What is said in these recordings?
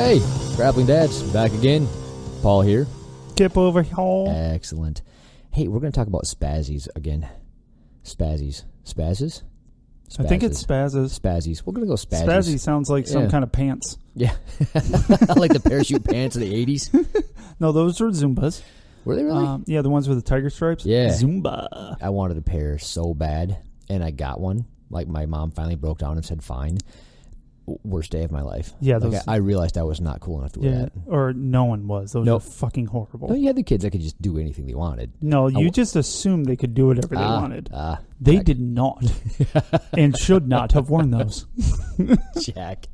Hey, Grappling Dads, back again. Paul here. Kip over here. Excellent. Hey, we're going to talk about spazzies again. Spazzies. Spazzes? I think it's spazzes. Spazzies. We're going to go spazzies. Spazzy sounds like some kind of pants. Yeah. Like the parachute pants of the 80s. No, those were Zumbas. Were they really? Yeah, the ones with the tiger stripes. Yeah. Zumba. I wanted a pair so bad, and I got one. Like, my mom finally broke down and said, fine. Worst day of my life. Yeah, like I realized I was not cool enough to wear that. Or no one was. Those were fucking horrible. No, you had the kids that could just do anything they wanted. No, you just assumed they could do whatever they wanted. They did not and should not have worn those. Jack.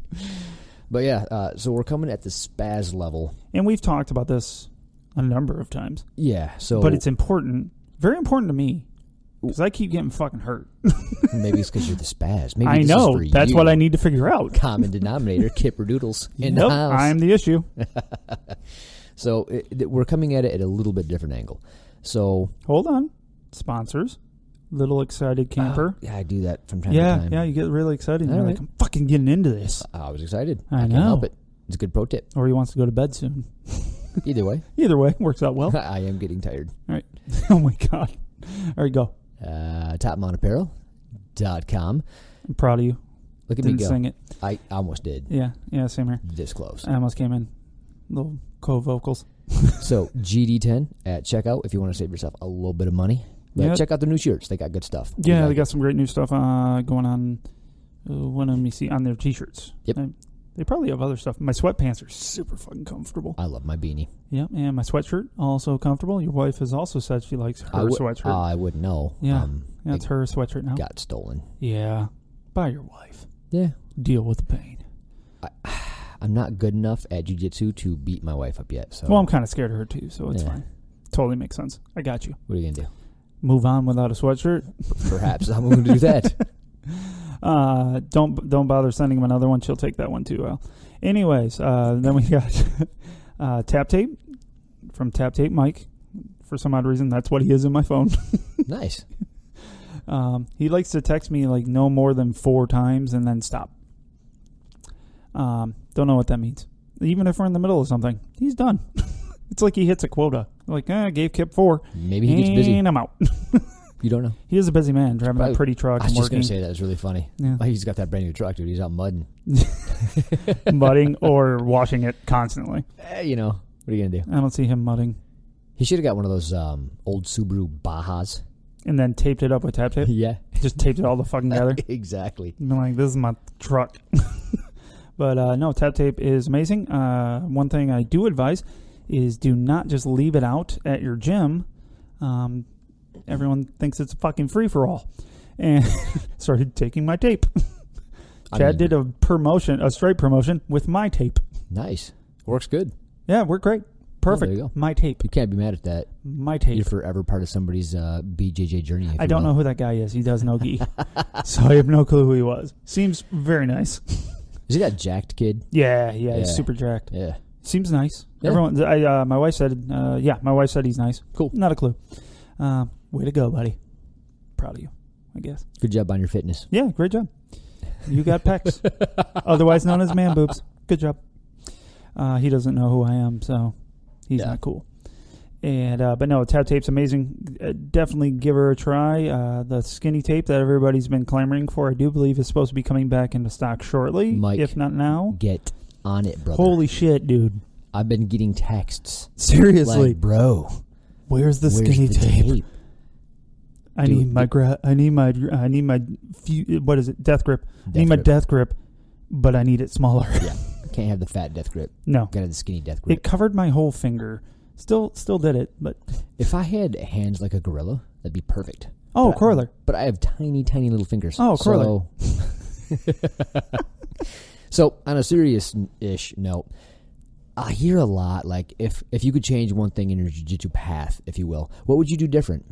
But yeah, so we're coming at the spazz level. And we've talked about this a number of times. Yeah. But it's important, very important to me. Because I keep getting fucking hurt. Maybe it's because you're the spaz. Maybe I know. That's what I need to figure out. Common denominator, Kipper Doodles in the house. I'm the issue. So we're coming at it at a little bit different angle. So hold on. Sponsors. Little Excited Camper. Yeah, I do that from time to time. Yeah, you get really excited. And you're like, I'm fucking getting into this. I was excited. I can't help it. It's a good pro tip. Or he wants to go to bed soon. Either way. Either way. Works out well. I am getting tired. All right. Oh, my God. All right, go. TopMontApparel.com. I'm proud of you. Look at Didn't me go. sing it. I almost did. Yeah, same here. This close. I almost came in. Little co-vocals. So, GD10 at checkout if you want to save yourself a little bit of money. But check out their new shirts. They got good stuff. Yeah, they got some great new stuff going on. Let me see. On their T-shirts. Yep. They probably have other stuff. My sweatpants are super fucking comfortable. I love my beanie. Yeah, and my sweatshirt also comfortable. Your wife has also said she likes her sweatshirt. I wouldn't know. Yeah, it's her sweatshirt now. Got stolen. Yeah, by your wife. Yeah. Deal with the pain. I'm not good enough at jiu-jitsu to beat my wife up yet. So. Well, I'm kind of scared of her too, so it's fine. Totally makes sense. I got you. What are you going to do? Move on without a sweatshirt? Perhaps I'm going to do that. Don't bother sending him another one. She'll take that one too. Well, anyways, then we got Tap Tape from Tap Tape Mike. For some odd reason, that's what he is in my phone. Nice. He likes to text me like no more than 4 times and then stop. Don't know what that means. Even if we're in the middle of something, he's done. It's like he hits a quota. Like, I gave Kip 4. Maybe he gets busy. And I'm out. You don't know. He is a busy man, driving a pretty truck and working. I was just going to say that was really funny. Yeah. Like he's got that brand new truck, dude. He's out mudding. Mudding or washing it constantly. What are you going to do? I don't see him mudding. He should have got one of those old Subaru Bajas. And then taped it up with tap tape? Yeah. Just taped it all the fucking together? Exactly. I'm like, this is my truck. But no, tap tape is amazing. One thing I do advise is do not just leave it out at your gym. Everyone thinks it's a fucking free-for-all. And started taking my tape. Chad did a straight promotion with my tape. Nice. Works good. Yeah, worked great. Perfect. There you go. My tape. You can't be mad at that. My tape. You're forever part of somebody's BJJ journey. I don't know who that guy is. He does no gi. So I have no clue who he was. Seems very nice. Is he that jacked kid? Yeah, he's super jacked. Yeah. Seems nice. Yeah. Everyone, my wife said, my wife said he's nice. Cool. Not a clue. Way to go, buddy. Proud of you, I guess. Good job on your fitness. Yeah, great job. You got pecs. Otherwise known as man boobs. Good job. He doesn't know who I am, so he's not cool. And but no, Tap Tape's amazing. Definitely give her a try. The skinny tape that everybody's been clamoring for, I do believe, is supposed to be coming back into stock shortly, Mike, if not now. Get on it, brother. Holy shit, dude. I've been getting texts. Seriously. Like, bro. Where's the skinny tape? I need my what is it? Death grip. I need my death grip, but I need it smaller. Yeah. Can't have the fat death grip. No. Gotta have the skinny death grip. It covered my whole finger. Still did it, but if I had hands like a gorilla, that'd be perfect. Oh, Kroyler. But I have tiny, tiny little fingers. Oh, Kroyler. So on a serious-ish note, I hear a lot, like, if you could change one thing in your jiu-jitsu path, if you will, what would you do different?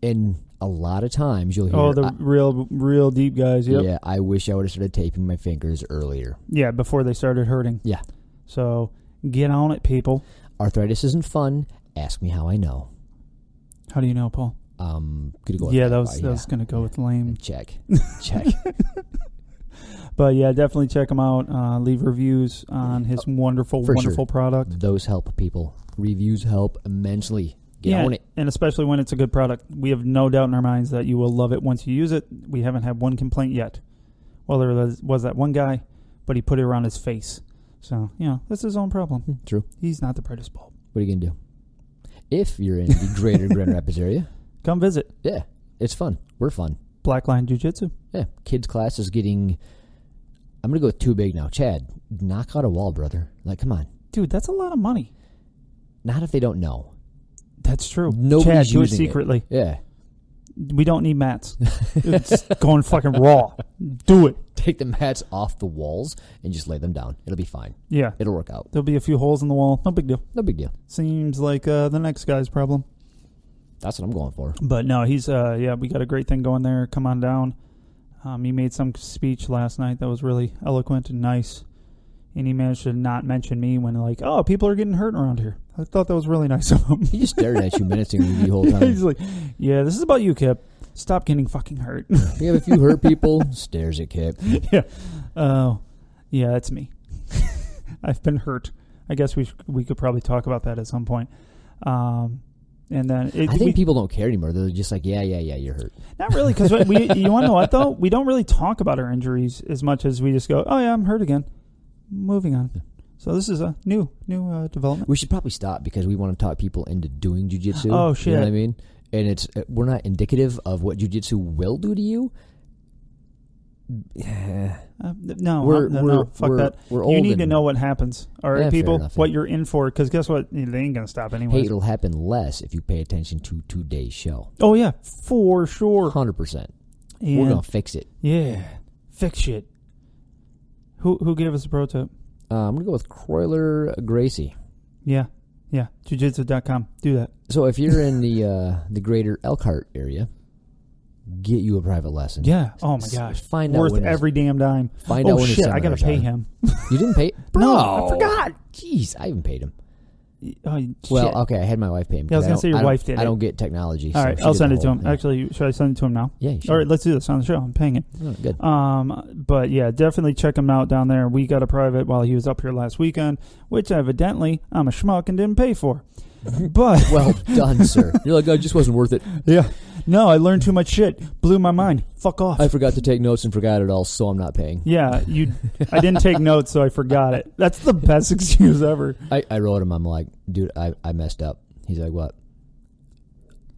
And a lot of times you'll hear... Oh, the real deep guys, yep. Yeah, I wish I would have started taping my fingers earlier. Yeah, before they started hurting. Yeah. So, get on it, people. Arthritis isn't fun. Ask me how I know. How do you know, Paul? Could go with that was going to go with lame. Check. But yeah, definitely check him out. Leave reviews on his wonderful product. Those help people. Reviews help immensely. Get on it. And especially when it's a good product. We have no doubt in our minds that you will love it once you use it. We haven't had one complaint yet. Well, there was that one guy, but he put it around his face. So, that's his own problem. True. He's not the brightest bulb. What are you going to do? If you're in the greater Grand Rapids area, come visit. Yeah, it's fun. We're fun. Black Line Jiu-Jitsu. Yeah, kids class is getting... I'm going to go too big now. Chad, knock out a wall, brother. Like, come on. Dude, that's a lot of money. Not if they don't know. That's true. Nobody's Chad, do it using secretly. Yeah. We don't need mats. It's going fucking raw. Do it. Take the mats off the walls and just lay them down. It'll be fine. Yeah. It'll work out. There'll be a few holes in the wall. No big deal. No big deal. Seems like the next guy's problem. That's what I'm going for. But no, he's, we got a great thing going there. Come on down. He made some speech last night that was really eloquent and nice. And he managed to not mention me when, like, oh, people are getting hurt around here. I thought that was really nice of him. He just stared at you menacingly the whole time. He's like, yeah, this is about you, Kip. Stop getting fucking hurt. We have a few hurt people. Stares at Kip. Yeah. Oh, yeah, that's me. I've been hurt. I guess we could probably talk about that at some point. And then I think people don't care anymore. They're just like, yeah, you're hurt. Not really, because you want to know what, though? We don't really talk about our injuries as much as we just go, oh, yeah, I'm hurt again. Moving on. So this is a new development. We should probably stop because we want to talk people into doing jiu-jitsu. Oh, shit. You know what I mean? And we're not indicative of what jiu-jitsu will do to you. No, fuck that. You need to know what happens. All right, people, enough, what you're in for, because guess what? They ain't going to stop anyway. Hey, it'll happen less if you pay attention to today's show. Oh, yeah, for sure. 100%. We're going to fix it. Yeah, fix shit. Who gave us a pro tip? I'm going to go with Kroyler Gracie. Yeah, jiu-jitsu.com. Do that. So if you're in the greater Elkhart area, get you a private lesson. Yeah. Oh, my gosh. Find out worth every damn dime. Find out when shit, I got to pay him. You didn't pay? Bro, no, I forgot. Jeez, I haven't paid him. Oh, well, okay, I had my wife pay him. Yeah, I was going to say your wife did it. I don't get technology. All right, I'll send it to him. Yeah. Actually, should I send it to him now? Yeah, you should. All right, let's do this on the show. I'm paying it. Oh, good. But yeah, definitely check him out down there. We got a private while he was up here last weekend, which evidently I'm a schmuck and didn't pay for. But well done, sir. You're like, oh, it just wasn't worth it. Yeah. No, I learned too much shit. Blew my mind. Fuck off. I forgot to take notes and forgot it all, so I'm not paying. Yeah, I didn't take notes, so I forgot it. That's the best excuse ever. I wrote him. I'm like, dude, I messed up. He's like, what?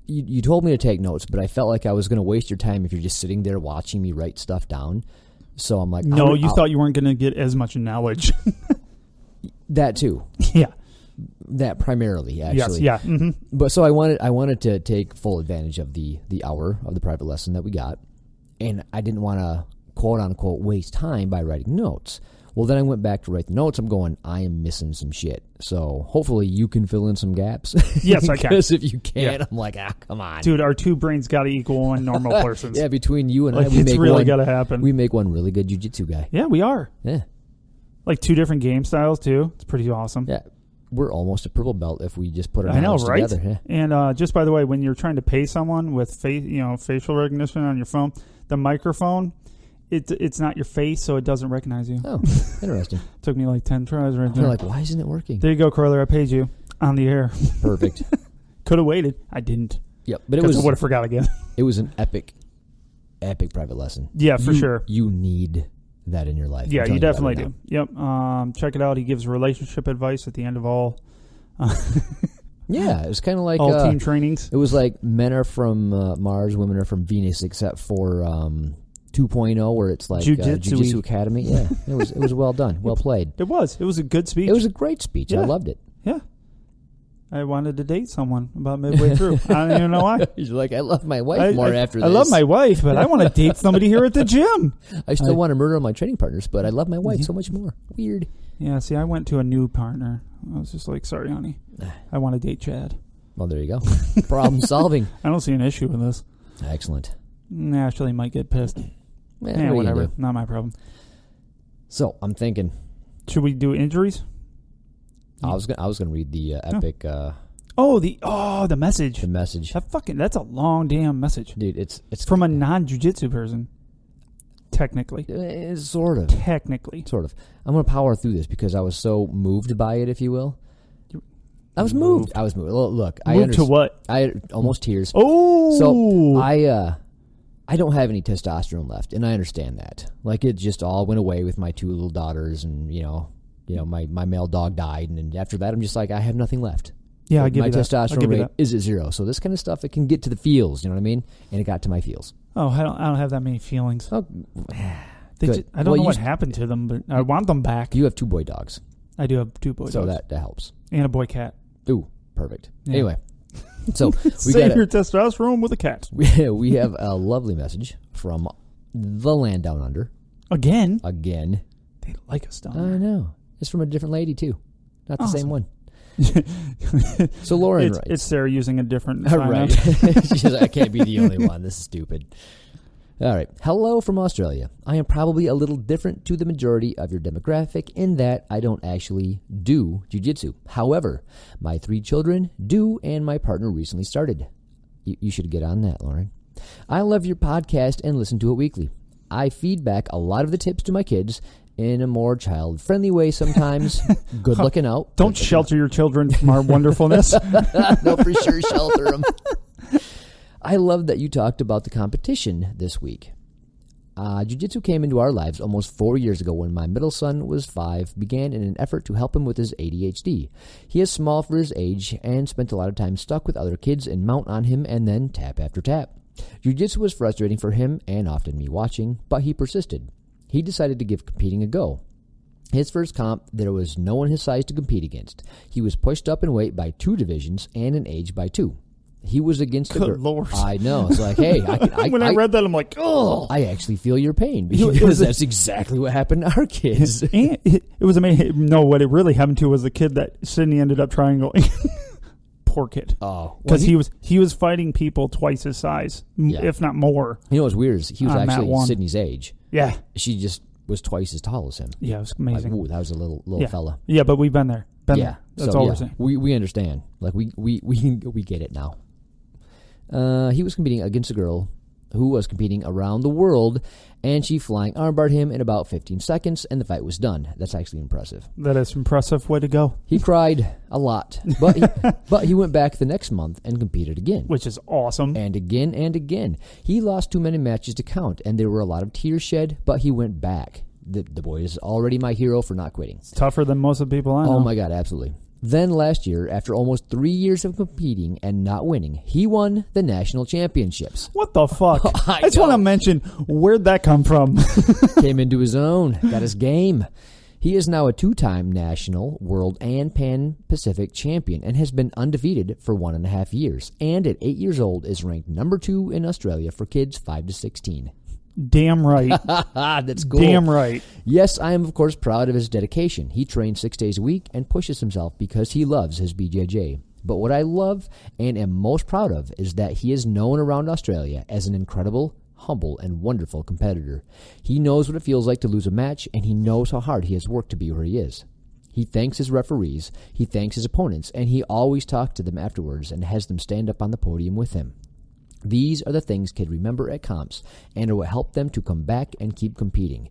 You told me to take notes, but I felt like I was going to waste your time if you're just sitting there watching me write stuff down. So I'm like, no, you thought you weren't going to get as much knowledge. That too. Yeah. That primarily, actually. Yes, yeah. Mm-hmm. But so I wanted to take full advantage of the hour of the private lesson that we got, and I didn't want to quote unquote waste time by writing notes. Well, then I went back to write the notes. I'm going, I am missing some shit. So hopefully you can fill in some gaps. Yes, I can. Because if you can't, I'm like, come on, dude. Our two brains got to equal one normal person's. Yeah, between you and like, I, we it's make really one. Got to happen. We make one really good jiu-jitsu guy. Yeah, we are. Yeah, like two different game styles too. It's pretty awesome. Yeah. We're almost a purple belt if we just put our hands together. Yeah. And just by the way, when you're trying to pay someone with facial recognition on your phone, the microphone, it's not your face, so it doesn't recognize you. Oh, interesting. Took me like 10 tries right there. You're like, why isn't it working? There you go, Kroyler. I paid you on the air. Perfect. Could have waited. I didn't. Yep, but I would have forgot again. It was an epic private lesson. Yeah, for sure. You need that in your life. Yeah, you definitely do. Yep. Check it out. He gives relationship advice at the end of all. Yeah, it was kind of like all team trainings. It was like men are from Mars, women are from Venus, except for 2.0, where it's like Jiu-Jitsu Academy. Yeah, it was well done, well played. It was a good speech. It was a great speech. Yeah. I loved it. Yeah. I wanted to date someone about midway through. I don't even know why. He's like, I love my wife more after this. I love my wife, but I want to date somebody here at the gym. I still want to murder my training partners, but I love my wife so much more. Weird. Yeah, see, I went to a new partner. I was just like, sorry, honey. I want to date Chad. Well, there you go. Problem solving. I don't see an issue with this. Excellent. Ashley might get pissed. Yeah, whatever. Not my problem. So, I'm thinking. Should we do injuries? I was gonna read the epic. The message. The message. That's a long damn message, dude. It's from a non-jiu-jitsu person. Technically. Sort of. Technically. Sort of. I'm going to power through this because I was so moved by it, if you will. I was moved. Look, I moved to what? I almost tears. Oh! So I don't have any testosterone left, and I understand that. Like, it just all went away with my 2 little daughters, and, my male dog died, and after that, I'm just like, I have nothing left. Yeah, I give you that. My testosterone rate is at 0. So this kind of stuff, it can get to the feels, you know what I mean? And it got to my feels. Oh, I don't have that many feelings. Oh, I don't know what happened to them, but I want them back. You have 2 boy dogs. I do have 2 boy dogs. So that helps. And a boy cat. Ooh, perfect. Yeah. Anyway, so save your testosterone with a cat. We have a lovely message from the land down under. Again? They like us down there. I know. It's from a different lady, too. Not the same one. So Lauren Lauren writes. It's Sarah using a different right. She's like, I can't be the only one. This is stupid. All right. Hello from Australia. I am probably a little different to the majority of your demographic in that I don't actually do jiu-jitsu. However, my 3 children do, and my partner recently started. You should get on that, Lauren. I love your podcast and listen to it weekly. I feed back a lot of the tips to my kids in a more child-friendly way sometimes. Good looking out. Don't shelter your children from our wonderfulness. No, for sure shelter them. I love that you talked about the competition this week. Jiu-jitsu came into our lives almost 4 years ago when my middle son was 5, began in an effort to help him with his ADHD. He is small for his age and spent a lot of time stuck with other kids and mount on him and then tap after tap. Jiu-jitsu was frustrating for him and often me watching, but he persisted. He decided to give competing a go. His first comp, there was no one his size to compete against. He was pushed up in weight by 2 divisions and in age by 2. He was against a girl. Good Lord. I know. It's like, hey, when I read that, I'm like, oh. I actually feel your pain because that's exactly what happened to our kids. And it was amazing. No, what it really happened to was the kid that Sydney ended up triangling. Poor kid. Oh, because he was fighting people twice his size, if not more. You know what's weird is he was actually Sydney's age. Yeah, she just was twice as tall as him. Yeah, it was amazing. Like, ooh, that was a little fella. Yeah, but we've been there. There. That's all we're saying. We understand. Like we get it now. He was competing against a girl who was competing around the world, and she flying armbarred him in about 15 seconds, and the fight was done. That's actually impressive. That is impressive. Way to go. He cried a lot, but he went back the next month and competed again. Which is awesome. And again and again. He lost too many matches to count, and there were a lot of tears shed, but he went back. The boy is already my hero for not quitting. It's tougher than most of the people I know. Oh, my God, absolutely. Then last year, after almost 3 years of competing and not winning, he won the national championships. What the fuck? I just want to mention, where'd that come from? Came into his own, got his game. He is now a 2-time national, world, and Pan-Pacific champion and has been undefeated for 1.5 years. And at 8 years old is ranked number 2 in Australia for kids 5 to 16. Damn right. That's cool. Damn right. Yes, I am, of course, proud of his dedication. He trains 6 days a week and pushes himself because he loves his BJJ. But what I love and am most proud of is that he is known around Australia as an incredible, humble, and wonderful competitor. He knows what it feels like to lose a match, and he knows how hard he has worked to be where he is. He thanks his referees, he thanks his opponents, and he always talks to them afterwards and has them stand up on the podium with him. These are the things kids remember at comps and it will help them to come back and keep competing.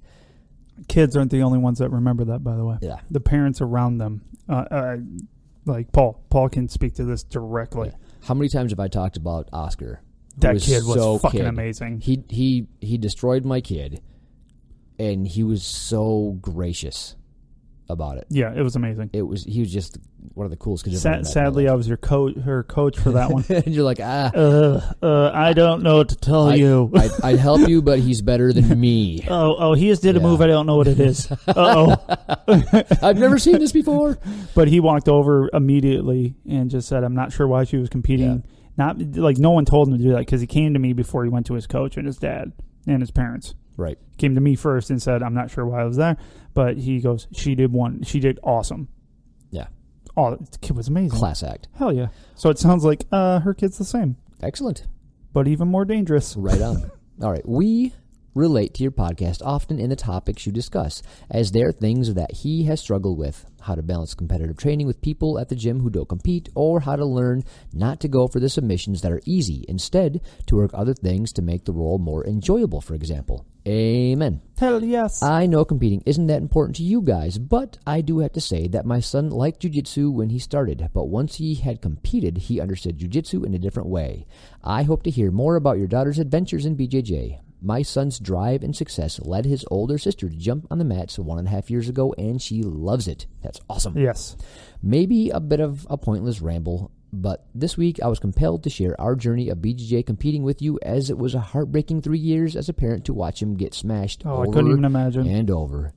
Kids aren't the only ones that remember that, by the way. Yeah. The parents around them, like Paul. Paul can speak to this directly. Yeah. How many times have I talked about Oscar? That kid was fucking amazing. He destroyed my kid, and he was so gracious about it. Yeah, it was amazing. He was just one of the coolest kids. Sadly, I was her coach for that one. And you're like, I don't know what to tell you. I'd help you, but he's better than me. He just did a move. I don't know what it is. I've never seen this before. But he walked over immediately and just said, I'm not sure why she was competing. Yeah. Not like no one told him to do that because he came to me before he went to his coach and his dad and his parents. Right. Came to me first and said, I'm not sure why I was there. But he goes, she did awesome. Yeah. Oh, the kid was amazing. Class act. Hell yeah. So it sounds like her kid's the same. Excellent. But even more dangerous. Right on. All right. We relate to your podcast often in the topics you discuss, as they are things that he has struggled with. How to balance competitive training with people at the gym who don't compete, or how to learn not to go for the submissions that are easy, instead to work other things to make the role more enjoyable, for example. Amen. Hell yes. I know competing isn't that important to you guys, but I do have to say that my son liked jiu-jitsu when he started, but once he had competed, he understood jiu-jitsu in a different way. I hope to hear more about your daughter's adventures in BJJ. My son's drive and success led his older sister to jump on the mats 1.5 years ago, and she loves it. That's awesome. Yes. Maybe a bit of a pointless ramble, but this week I was compelled to share our journey of BJJ competing with you, as it was a heartbreaking 3 years as a parent to watch him get smashed over I couldn't even imagine. and over.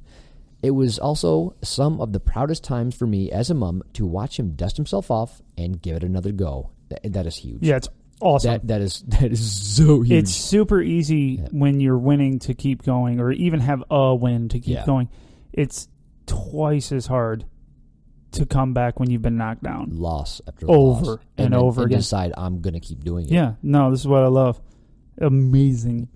It was also some of the proudest times for me as a mom to watch him dust himself off and give it another go. That is huge. Yeah, it's awesome. That is so huge. It's super easy when you're winning to keep going, or even have a win to keep going. It's twice as hard to come back when you've been knocked down. Loss after over loss. and over again. Decide I'm going to keep doing it. Yeah, no, this is what I love. Amazing.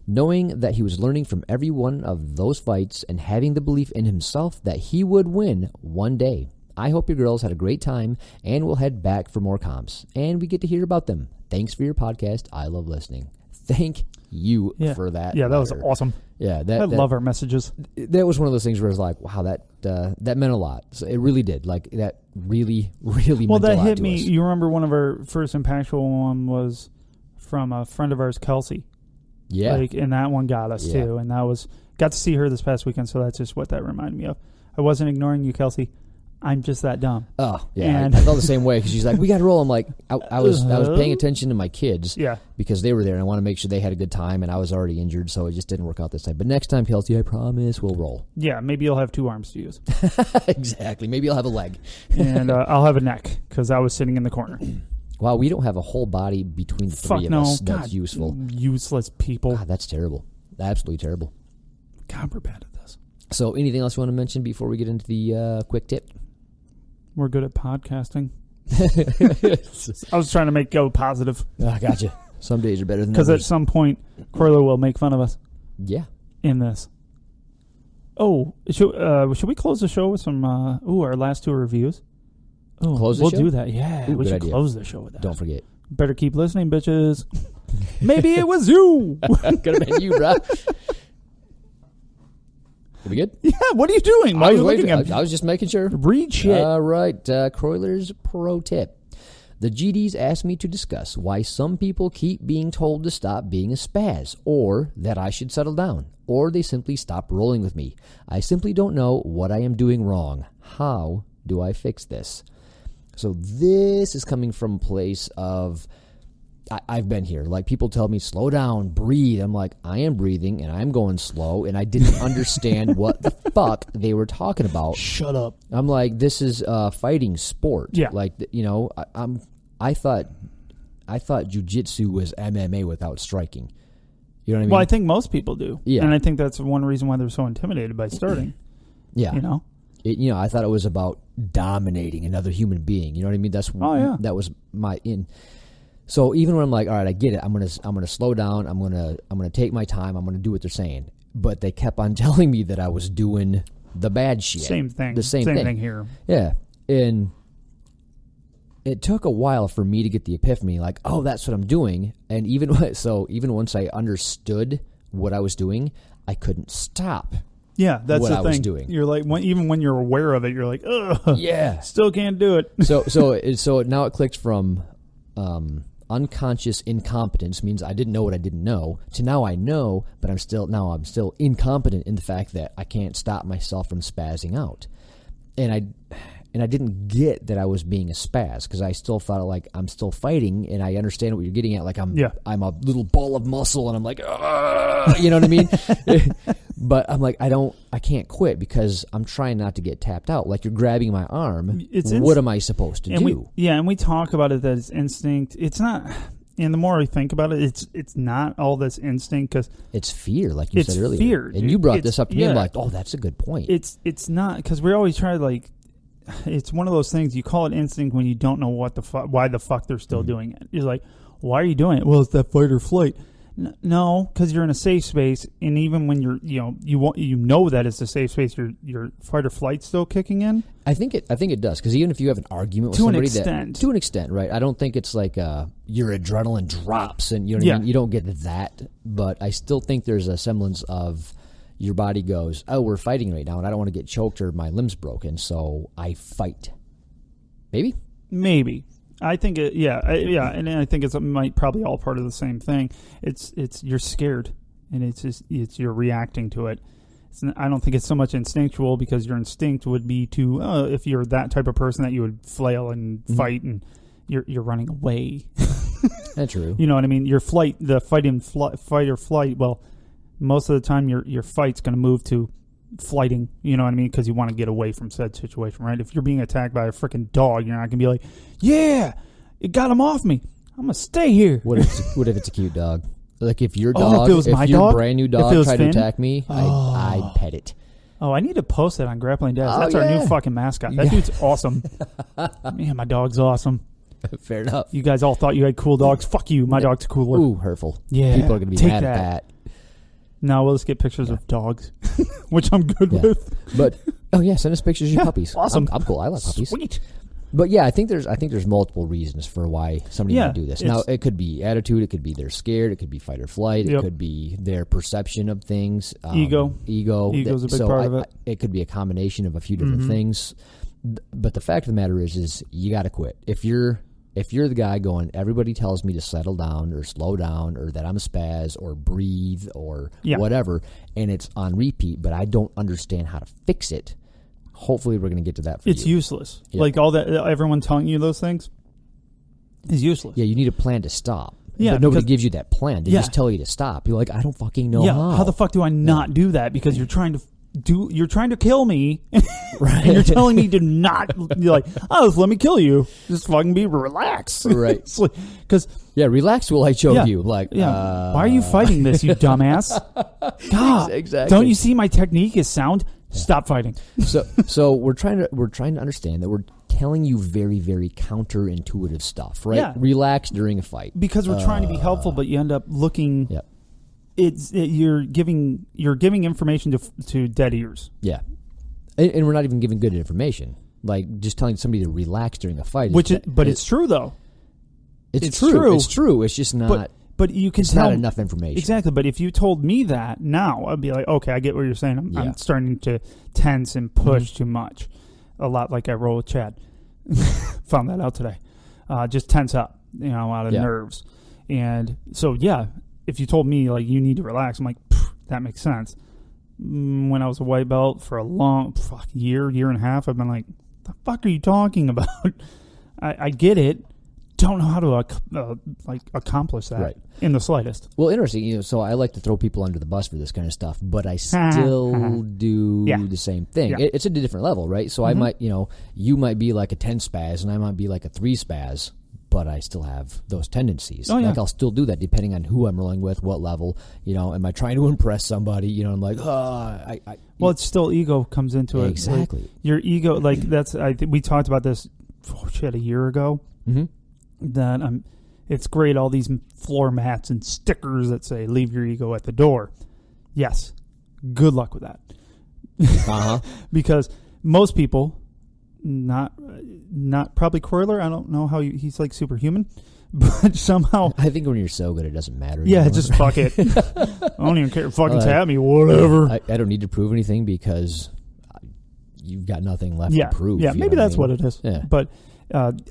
Knowing that he was learning from every one of those fights and having the belief in himself that he would win one day. I hope your girls had a great time and will head back for more comps, and we get to hear about them. Thanks for your podcast. I love listening. Thank you for that. Yeah, that was awesome. Yeah, I love our messages. That was one of those things where I was like, wow, that meant a lot. So it really did. Like, that really meant a lot to us. Well, that hit me. You remember one of our first impactful one was from a friend of ours, Kelsey. Yeah. And that one got us too. And got to see her this past weekend, so that's just what that reminded me of. I wasn't ignoring you, Kelsey. I'm just that dumb. Oh, yeah. And I felt the same way, because she's like, we got to roll. I'm like, I was paying attention to my kids because they were there, and I want to make sure they had a good time, and I was already injured, so it just didn't work out this time. But next time, Kelsey, I promise we'll roll. Yeah, maybe you'll have 2 arms to use. Exactly. Maybe I'll have a leg. And I'll have a neck, because I was sitting in the corner. Wow, we don't have a whole body between the three of us that's useful. Useless people. God, that's terrible. Absolutely terrible. God, we're bad at this. So anything else you want to mention before we get into the quick tip? We're good at podcasting. I was trying to make positive. I gotcha. Some days are better than others. Because at some point, Kroyler will make fun of us. Yeah. In this. Oh, should we close the show with some, our last 2 reviews? Oh, close the show? We'll do that, yeah. We should close the show with that. Don't forget. Better keep listening, bitches. Maybe it was you. Could have been you, bro. Are we good? Yeah, what are you doing? Why are you looking at me? I was just making sure. Read shit. All right, Kroyler's pro tip. The GDs asked me to discuss why some people keep being told to stop being a spaz, or that I should settle down, or they simply stop rolling with me. I simply don't know what I am doing wrong. How do I fix this? So this is coming from a place of, I've been here. Like, people tell me, slow down, breathe. I'm like, I am breathing, and I'm going slow, and I didn't understand what the fuck they were talking about. Shut up. I'm like, this is a fighting sport. Yeah. Like, I thought jiu-jitsu was MMA without striking. You know what I mean? Well, I think most people do. Yeah. And I think that's one reason why they're so intimidated by starting. Yeah. You know? I thought it was about dominating another human being. You know what I mean? That was my in. So even when I'm like, all right, I get it. I'm gonna slow down. I'm gonna take my time. I'm gonna do what they're saying. But they kept on telling me that I was doing the bad shit. Same thing. The same thing here. Yeah, and it took a while for me to get the epiphany. Like, oh, that's what I'm doing. And even once I understood what I was doing, I couldn't stop. Yeah, that's what the I thing. was doing. You're like, even when you're aware of it, you're like, ugh. Yeah, still can't do it. So now it clicked from unconscious incompetence, means I didn't know what I didn't know, to now I know, but I'm still incompetent in the fact that I can't stop myself from spazzing out. And I didn't get that I was being a spaz, because I still thought like I'm still fighting, and I understand what you're getting at. Like I'm a little ball of muscle, and I'm like, you know what I mean? But I'm like, I can't quit, because I'm trying not to get tapped out. Like, you're grabbing my arm. What am I supposed to do? And we talk about it that it's instinct. It's not. And the more I think about it, it's not all this instinct, because it's fear, like you said earlier. Fear, and you brought this up to me. I'm like, oh, that's a good point. It's not, because we always try to, like, it's one of those things, you call it instinct when you don't know why the fuck they're still doing it. You're like, why are you doing it? Well, it's that fight or flight. No, because you're in a safe space, and even when you're, you know that it's a safe space, your fight or flight's still kicking in. I think it does, because even if you have an argument with somebody, to an extent, right? I don't think it's like your adrenaline drops, and you know what I mean? You don't get that, but I still think there's a semblance of your body goes, oh, we're fighting right now, and I don't want to get choked or my limb's broken, so I fight. Maybe. I think and I think it's probably all part of the same thing. It's you're scared, and it's you're reacting to it. I don't think it's so much instinctual, because your instinct would be to, if you're that type of person, that you would flail and fight, and you're running away. That's true. You know what I mean? Your fight or flight. Well, most of the time your fight's going to move to flighting, you know what I mean? Because you want to get away from said situation, right? If you're being attacked by a freaking dog, you're not going to be like, yeah, it got him off me, I'm going to stay here. What if it's a cute dog? Like if your dog, if your brand new dog tried to attack me, I'd pet it. Oh, I need to post that on Grappling Dads. That's our new fucking mascot. That dude's awesome. Man, my dog's awesome. Fair enough. You guys all thought you had cool dogs. Fuck you. My dog's cooler. Ooh, hurtful. Yeah. People are going to be mad at that. No, we'll just get pictures of dogs, which I'm good with. But send us pictures of your puppies. Awesome. I'm cool. I like puppies. Sweet. But I think there's multiple reasons for why somebody would do this. Now, it could be attitude, it could be they're scared, it could be fight or flight, it could be their perception of things. Ego's a big part of it. It could be a combination of a few different things. But the fact of the matter is you got to quit. If you're the guy going, everybody tells me to settle down or slow down or that I'm a spaz or breathe or whatever, and it's on repeat, but I don't understand how to fix it, hopefully we're going to get to that for you. It's useless. Yeah. Like all that, everyone telling you those things is useless. Yeah, you need a plan to stop. Yeah, but nobody gives you that plan. They just tell you to stop. You're like, I don't fucking know how. How the fuck do I not do that? Because you're trying to kill me, right? And you're telling me to not. You're like, just let me kill you. Just fucking be relaxed, right? Because relax while I choke you. Like, why are you fighting this, you dumbass? God, exactly. Don't you see my technique is sound? Stop fighting. So we're trying to understand that we're telling you very, very counterintuitive stuff, right? Yeah. Relax during a fight because we're trying to be helpful, but you end up looking. Yep. You're giving information to dead ears. Yeah, and we're not even giving good information. Like just telling somebody to relax during a fight. But it's true though. It's true. It's true. It's just not. But you can tell not enough information. Exactly. But if you told me that now, I'd be like, okay, I get what you're saying. I'm starting to tense and push too much. A lot like I roll with Chad. Found that out today. Just tense up, out of nerves. And so, if you told me, like, you need to relax, I'm like, that makes sense. When I was a white belt for a long year and a half, I've been like, the fuck are you talking about? I get it. Don't know how to accomplish that in the slightest. Well, interesting. So I like to throw people under the bus for this kind of stuff, but I still do the same thing. Yeah. It's at a different level, right? So I might, you might be like a 10 spaz, and I might be like a 3 spaz, but I still have those tendencies. Oh, yeah. Like I'll still do that depending on who I'm rolling with, what level. Am I trying to impress somebody? I'm like, well, it's still ego comes into it. Exactly. Like, your ego, like that's. We talked about this. A year ago. Mm-hmm. That it's great, all these floor mats and stickers that say leave your ego at the door. Yes, good luck with that. Because most people, not probably Kroyler, I don't know how he's like superhuman, but somehow I think when you're so good it doesn't matter anymore. Just fuck it. I don't even care. Fucking tap me, whatever. I don't need to prove anything because you've got nothing left to prove. Yeah, maybe that's what it is. Yeah. But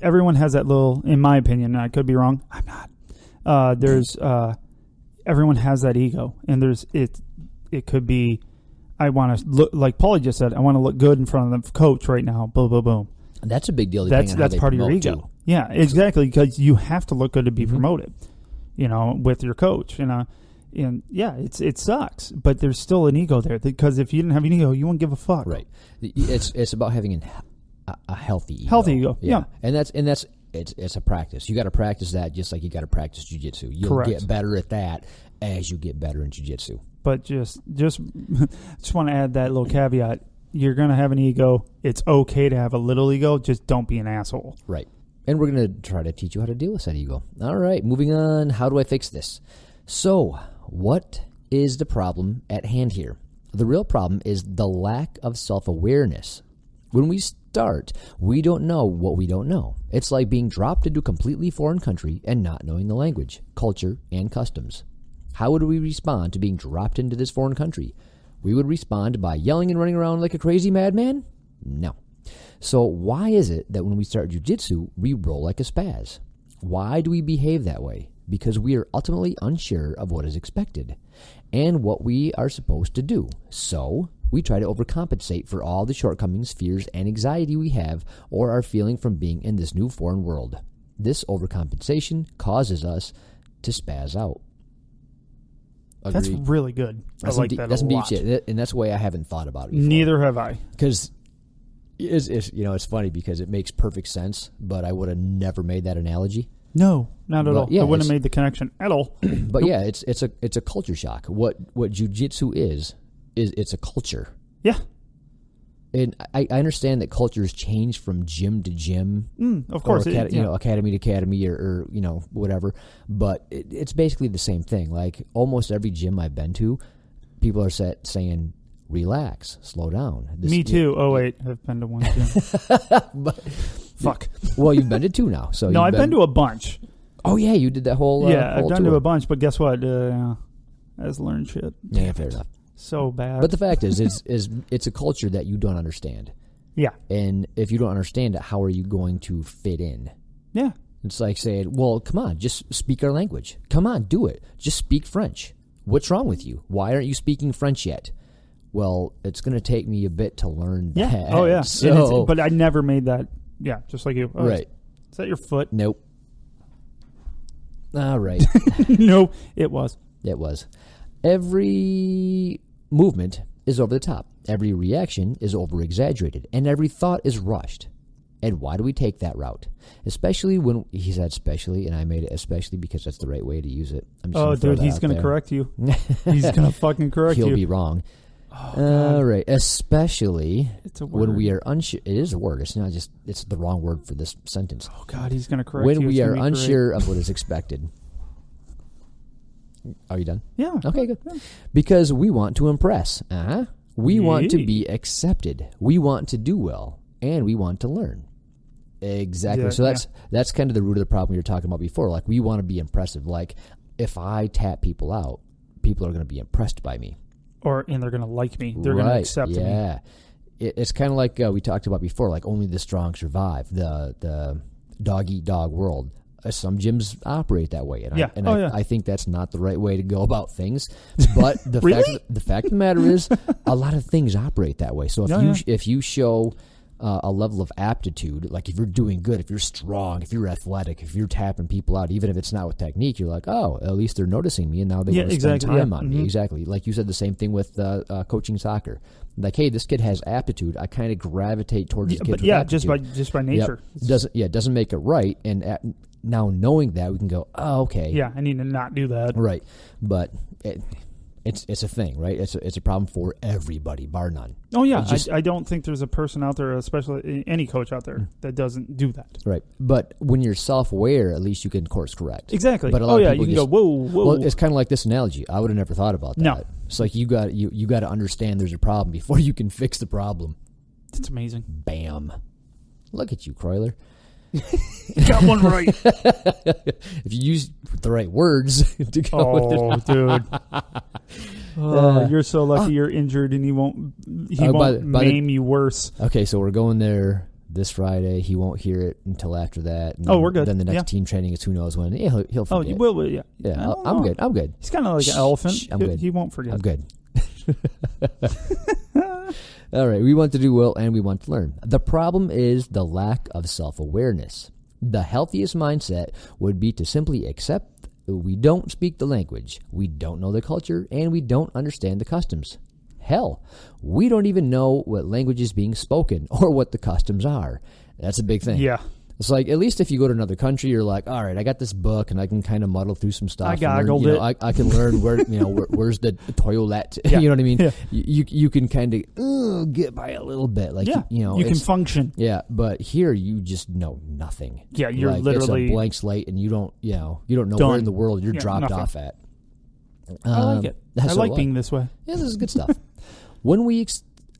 everyone has that little, in my opinion, and I could be wrong, I'm not. Everyone has that ego, and it could be, I want to look, like Paulie just said, I want to look good in front of the coach right now, boom, boom, boom. And that's a big deal. That's part of your ego. Too. Yeah, exactly, because you have to look good to be promoted, with your coach, and it sucks, but there's still an ego there, because if you didn't have an ego, you wouldn't give a fuck. Right. It's about having a healthy ego. Healthy ego, yeah. And it's a practice. You got to practice that just like you got to practice jiu-jitsu. You'll get better at that as you get better in jiu-jitsu. But just want to add that little caveat. You're going to have an ego. It's okay to have a little ego. Just don't be an asshole. Right. And we're going to try to teach you how to deal with that ego. All right, moving on. How do I fix this? So, what is the problem at hand here? The real problem is the lack of self-awareness. When we start, we don't know what we don't know. It's like being dropped into a completely foreign country and not knowing the language, culture, and customs. How would we respond to being dropped into this foreign country? We would respond by yelling and running around like a crazy madman? No. So why is it that when we start jiu-jitsu, we roll like a spazz? Why do we behave that way? Because we are ultimately unsure of what is expected and what we are supposed to do. So we try to overcompensate for all the shortcomings, fears, and anxiety we have or are feeling from being in this new foreign world. This overcompensation causes us to spazz out. Agreed. That's really good. I like that that's a lot. Deep shit, and that's the way I haven't thought about it before. Neither have I. Because it's funny because it makes perfect sense, but I would have never made that analogy. No, not at all. Yeah, I wouldn't have made the connection at all. But yeah, it's a culture shock. What jiu-jitsu is it's a culture. Yeah. And I understand that cultures change from gym to gym. Of course. Or academy to academy or whatever. But it's basically the same thing. Like almost every gym I've been to, people are saying, relax, slow down. Me too. Wait, I've been to one gym. Fuck. Well, you've been to two now. So no, I've been to a bunch. Oh, yeah, you did that whole I've been tour. to a bunch, but guess what? I just learned shit. Yeah, fair enough. So bad. But the fact is it's a culture that you don't understand. Yeah. And if you don't understand it, how are you going to fit in? Yeah. It's like saying, well, come on, just speak our language. Come on, do it. Just speak French. What's wrong with you? Why aren't you speaking French yet? Well, it's going to take me a bit to learn that. Yeah. Oh, yeah. So, but I never made that. Yeah, just like you. Oh, right. Is that your foot? Nope. All right. No, it was. It was. Every movement is over the top. Every reaction is over-exaggerated. And every thought is rushed. And why do we take that route? Especially when he said especially, and I made it especially because that's the right way to use it. Dude, he's going to correct you. He's going to fucking correct you. He'll be wrong. All right. Especially it's a word. when we are unsure. It is a word. It's not just, it's the wrong word for this sentence. Oh, God, he's going to correct you. When we are unsure of what is expected. Are you done? Yeah. Okay, good. Yeah. Because we want to impress. We want to be accepted. We want to do well. And we want to learn. Exactly. Yeah, So that's kind of the root of the problem you were talking about before. Like, we want to be impressive. Like, if I tap people out, people are going to be impressed by me. And they're going to like me. They're going to accept me. Yeah. It's kind of like we talked about before, like only the strong survive, the dog-eat-dog world. Some gyms operate that way. And I think that's not the right way to go about things. But the Really? fact of the matter is, a lot of things operate that way. So if you show a level of aptitude, like if you're doing good, if you're strong, if you're athletic, if you're tapping people out, even if it's not with technique, you're like, oh, at least they're noticing me, and now they want to spend time on me. Exactly. Like you said the same thing with coaching soccer. Like, hey, this kid has aptitude. I kind of gravitate towards this kid with aptitude. just by nature. Yep. Doesn't make it right. And now knowing that, we can go, oh, okay. Yeah, I need to not do that. Right. But it's a thing, right? It's a problem for everybody, bar none. Oh, yeah. I don't think there's a person out there, especially any coach out there, that doesn't do that. Right. But when you're self-aware, at least you can course correct. Exactly. But a lot of people you can go, whoa. Well, it's kind of like this analogy. I would have never thought about that. No. It's like you got to understand there's a problem before you can fix the problem. It's amazing. Bam. Look at you, Kroyler. Got one right. If you use the right words to go with it. Dude. You're so lucky you're injured and he won't maim you worse. Okay, so we're going there this Friday. He won't hear it until after that. And we're good. Then the next team training is who knows when. Yeah, he'll forget. Oh, you will, yeah. Yeah, I'm good. He's kind of like an elephant. I'm good. He won't forget. I'm good. All right, we want to do well and we want to learn. The problem is the lack of self-awareness. The healthiest mindset would be to simply accept we don't speak the language, we don't know the culture, and we don't understand the customs. Hell, we don't even know what language is being spoken or what the customs are. That's a big thing. Yeah. It's like, at least if you go to another country, you're like, all right, I got this book and I can kind of muddle through some stuff. I goggled it. I can learn where, where's the toilet. Yeah. You know what I mean? Yeah. You can kind of get by a little bit. Like, you can function. Yeah, but here you just know nothing. Yeah, you're like, literally it's a blank slate and you don't know done. where in the world you're dropped nothing. off at. I like it. I like being this way. Yeah, this is good stuff. When we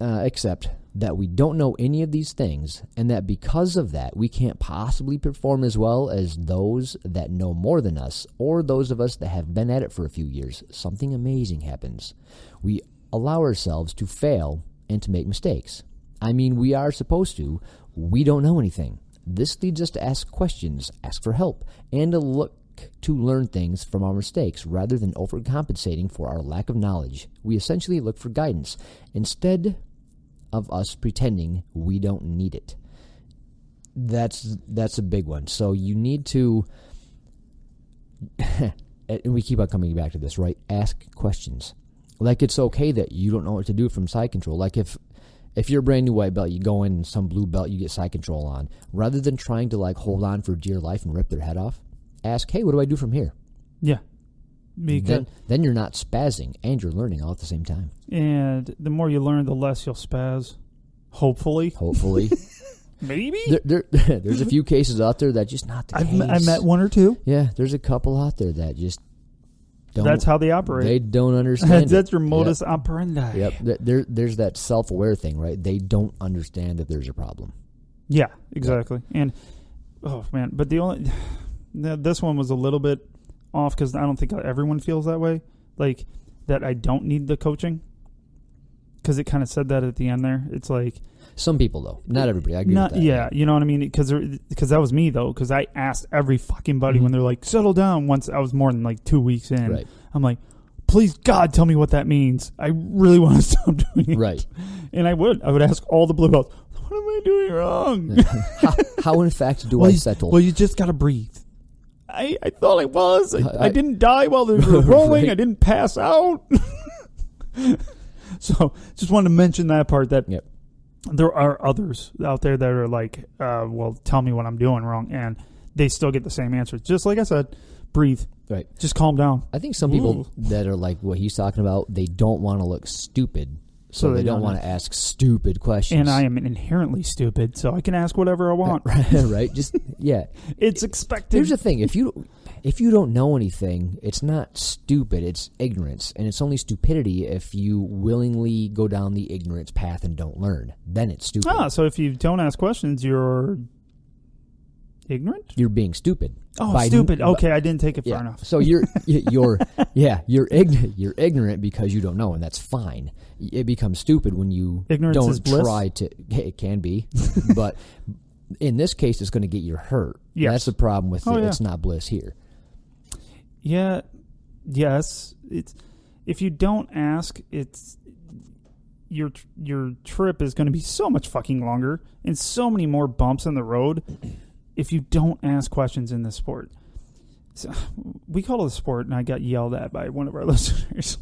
accept that we don't know any of these things, and that because of that, we can't possibly perform as well as those that know more than us, or those of us that have been at it for a few years, something amazing happens. We allow ourselves to fail and to make mistakes. I mean, we are supposed to. We don't know anything. This leads us to ask questions, ask for help, and to look to learn things from our mistakes rather than overcompensating for our lack of knowledge. We essentially look for guidance instead of us pretending we don't need it. That's a big one. So you need to, and we keep on coming back to this, right? Ask questions. Like, it's okay that you don't know what to do from side control. Like if you're a brand new white belt, you go in some blue belt, you get side control on. Rather than trying to like hold on for dear life and rip their head off, ask, hey, what do I do from here? Yeah. Then you're not spazzing and you're learning all at the same time. And the more you learn, the less you'll spaz. Hopefully. Maybe. There's a few cases out there that just not the case. I met one or two. Yeah, there's a couple out there that just don't. That's how they operate. They don't understand. That's your modus operandi. Yep. There's that self-aware thing, right? They don't understand that there's a problem. Yeah, exactly. Yep. And oh man, but this one was a little bit off because I don't think everyone feels that way. Like that, I don't need the coaching because it kind of said that at the end there. It's like some people though, not everybody. I agree with that. Yeah, you know what I mean? Because that was me though. Because I asked every fucking buddy when they're like, "Settle down." Once I was more than like 2 weeks in, right. I'm like, "Please God, tell me what that means. I really want to stop doing it." Right. And I would ask all the blue belts, "What am I doing wrong?" how in fact do I settle? Well, you just gotta breathe. I thought I was. I didn't die while they were rolling. Right. I didn't pass out. So just wanted to mention that part that there are others out there that are like, well, tell me what I'm doing wrong. And they still get the same answer. Just like I said, breathe. Right. Just calm down. I think some people that are like what he's talking about, they don't want to look stupid. So they don't want to ask stupid questions. And I am inherently stupid, so I can ask whatever I want. Right? Just, yeah. It's expected. Here's the thing. If you don't know anything, it's not stupid. It's ignorance. And it's only stupidity if you willingly go down the ignorance path and don't learn. Then it's stupid. So if you don't ask questions, you're ignorant? You're being stupid. Oh, stupid. Okay, I didn't take it far enough. So you're ignorant because you don't know, and that's fine. It becomes stupid when you don't try to. It can be, but in this case, it's going to get you hurt. Yes. That's the problem with it. It's not bliss here. Yeah. Yes. It's if you don't ask, it's your trip is going to be so much fucking longer and so many more bumps in the road. If you don't ask questions in this sport. So, we call it a sport, and I got yelled at by one of our listeners.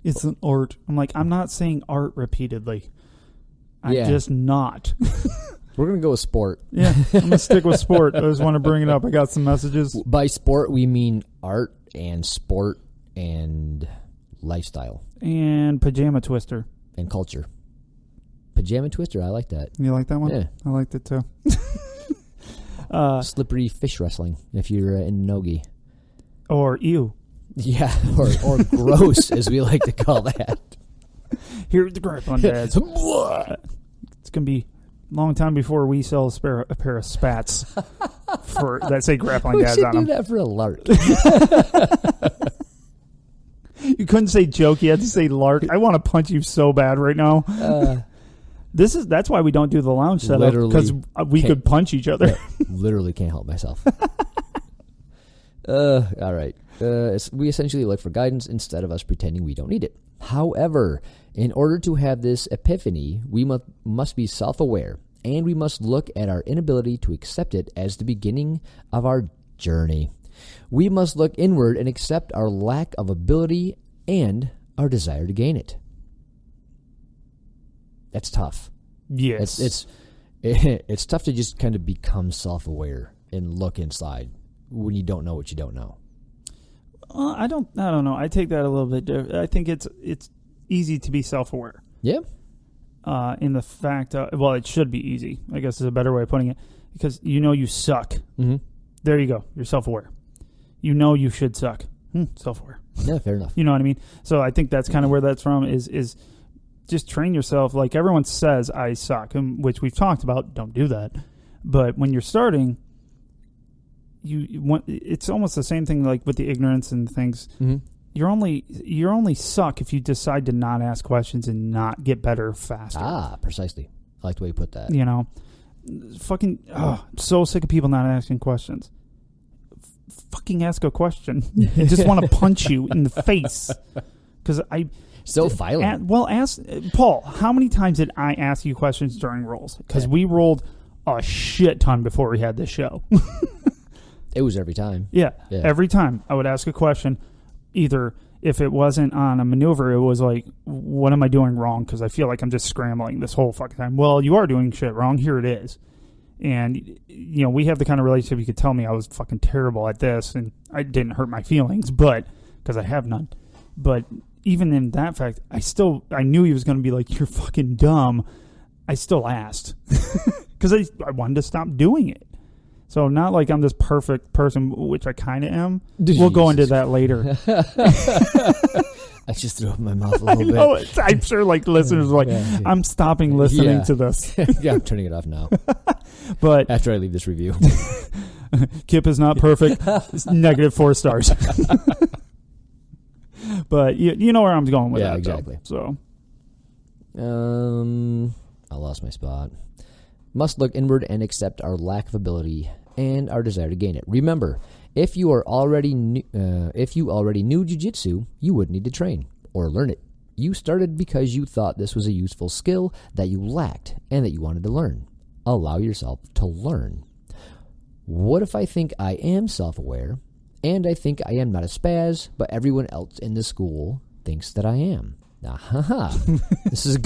It's an art. I'm like, I'm not saying art repeatedly. I'm just not. We're going to go with sport. Yeah, I'm going to stick with sport. I just want to bring it up. I got some messages. By sport, we mean art and sport and lifestyle. And pajama twister. And culture. Pajama twister, I like that. You like that one? Yeah. I liked it too. Slippery fish wrestling, if you're in Nogi. Or ew. Yeah, or gross, as we like to call that. Here at the Grappling Dads. It's going to be a long time before we sell a pair of spats that say Grappling Dads on them. We should do that for a lark. You couldn't say joke, you had to say lark. I want to punch you so bad right now. That's why we don't do the lounge setup, because we could punch each other. Yeah, literally can't help myself. All right. We essentially look for guidance instead of us pretending we don't need it. However, in order to have this epiphany, we must be self-aware, and we must look at our inability to accept it as the beginning of our journey. We must look inward and accept our lack of ability and our desire to gain it. That's tough. Yes. It's tough to just kind of become self-aware and look inside when you don't know what you don't know. I don't know. I take that a little bit different. I think it's easy to be self-aware. Yeah. In the fact, it should be easy, I guess is a better way of putting it, because you know you suck. Mm-hmm. There you go. You're self-aware. You know you should suck. self-aware. Yeah, fair enough. You know what I mean? So I think that's kind of where that's from is just train yourself. Like everyone says, I suck, which we've talked about. Don't do that. But when you're starting, it's almost the same thing like with the ignorance and things. Mm-hmm. You're only suck if you decide to not ask questions and not get better faster. Ah, precisely. I like the way you put that. You know, I'm so sick of people not asking questions. Fucking ask a question. I just want to punch you in the face because so violent. Ask Paul. How many times did I ask you questions during rolls? Because we rolled a shit ton before we had this show. It was every time. Yeah, every time I would ask a question. Either if it wasn't on a maneuver, it was like, what am I doing wrong? Because I feel like I'm just scrambling this whole fucking time. Well, you are doing shit wrong. Here it is. And, you know, we have the kind of relationship you could tell me I was fucking terrible at this and I didn't hurt my feelings, but because I have none. But even in that fact, I knew he was going to be like, you're fucking dumb. I still asked because I wanted to stop doing it. So not like I'm this perfect person, which I kind of am. We'll go into that later. I just threw up my mouth a little bit. I'm sure like listeners are like, I'm stopping listening to this. Yeah, I'm turning it off now. But after I leave this review. Kip is not perfect. It's -4 stars. But you know where I'm going with that. Yeah, exactly. Though, so, I lost my spot. Must look inward and accept our lack of ability and our desire to gain it. Remember, if you already knew jiu-jitsu, you wouldn't need to train or learn it. You started because you thought this was a useful skill that you lacked and that you wanted to learn. Allow yourself to learn. What if I think I am self-aware and I think I am not a spaz, but everyone else in the school thinks that I am? This is a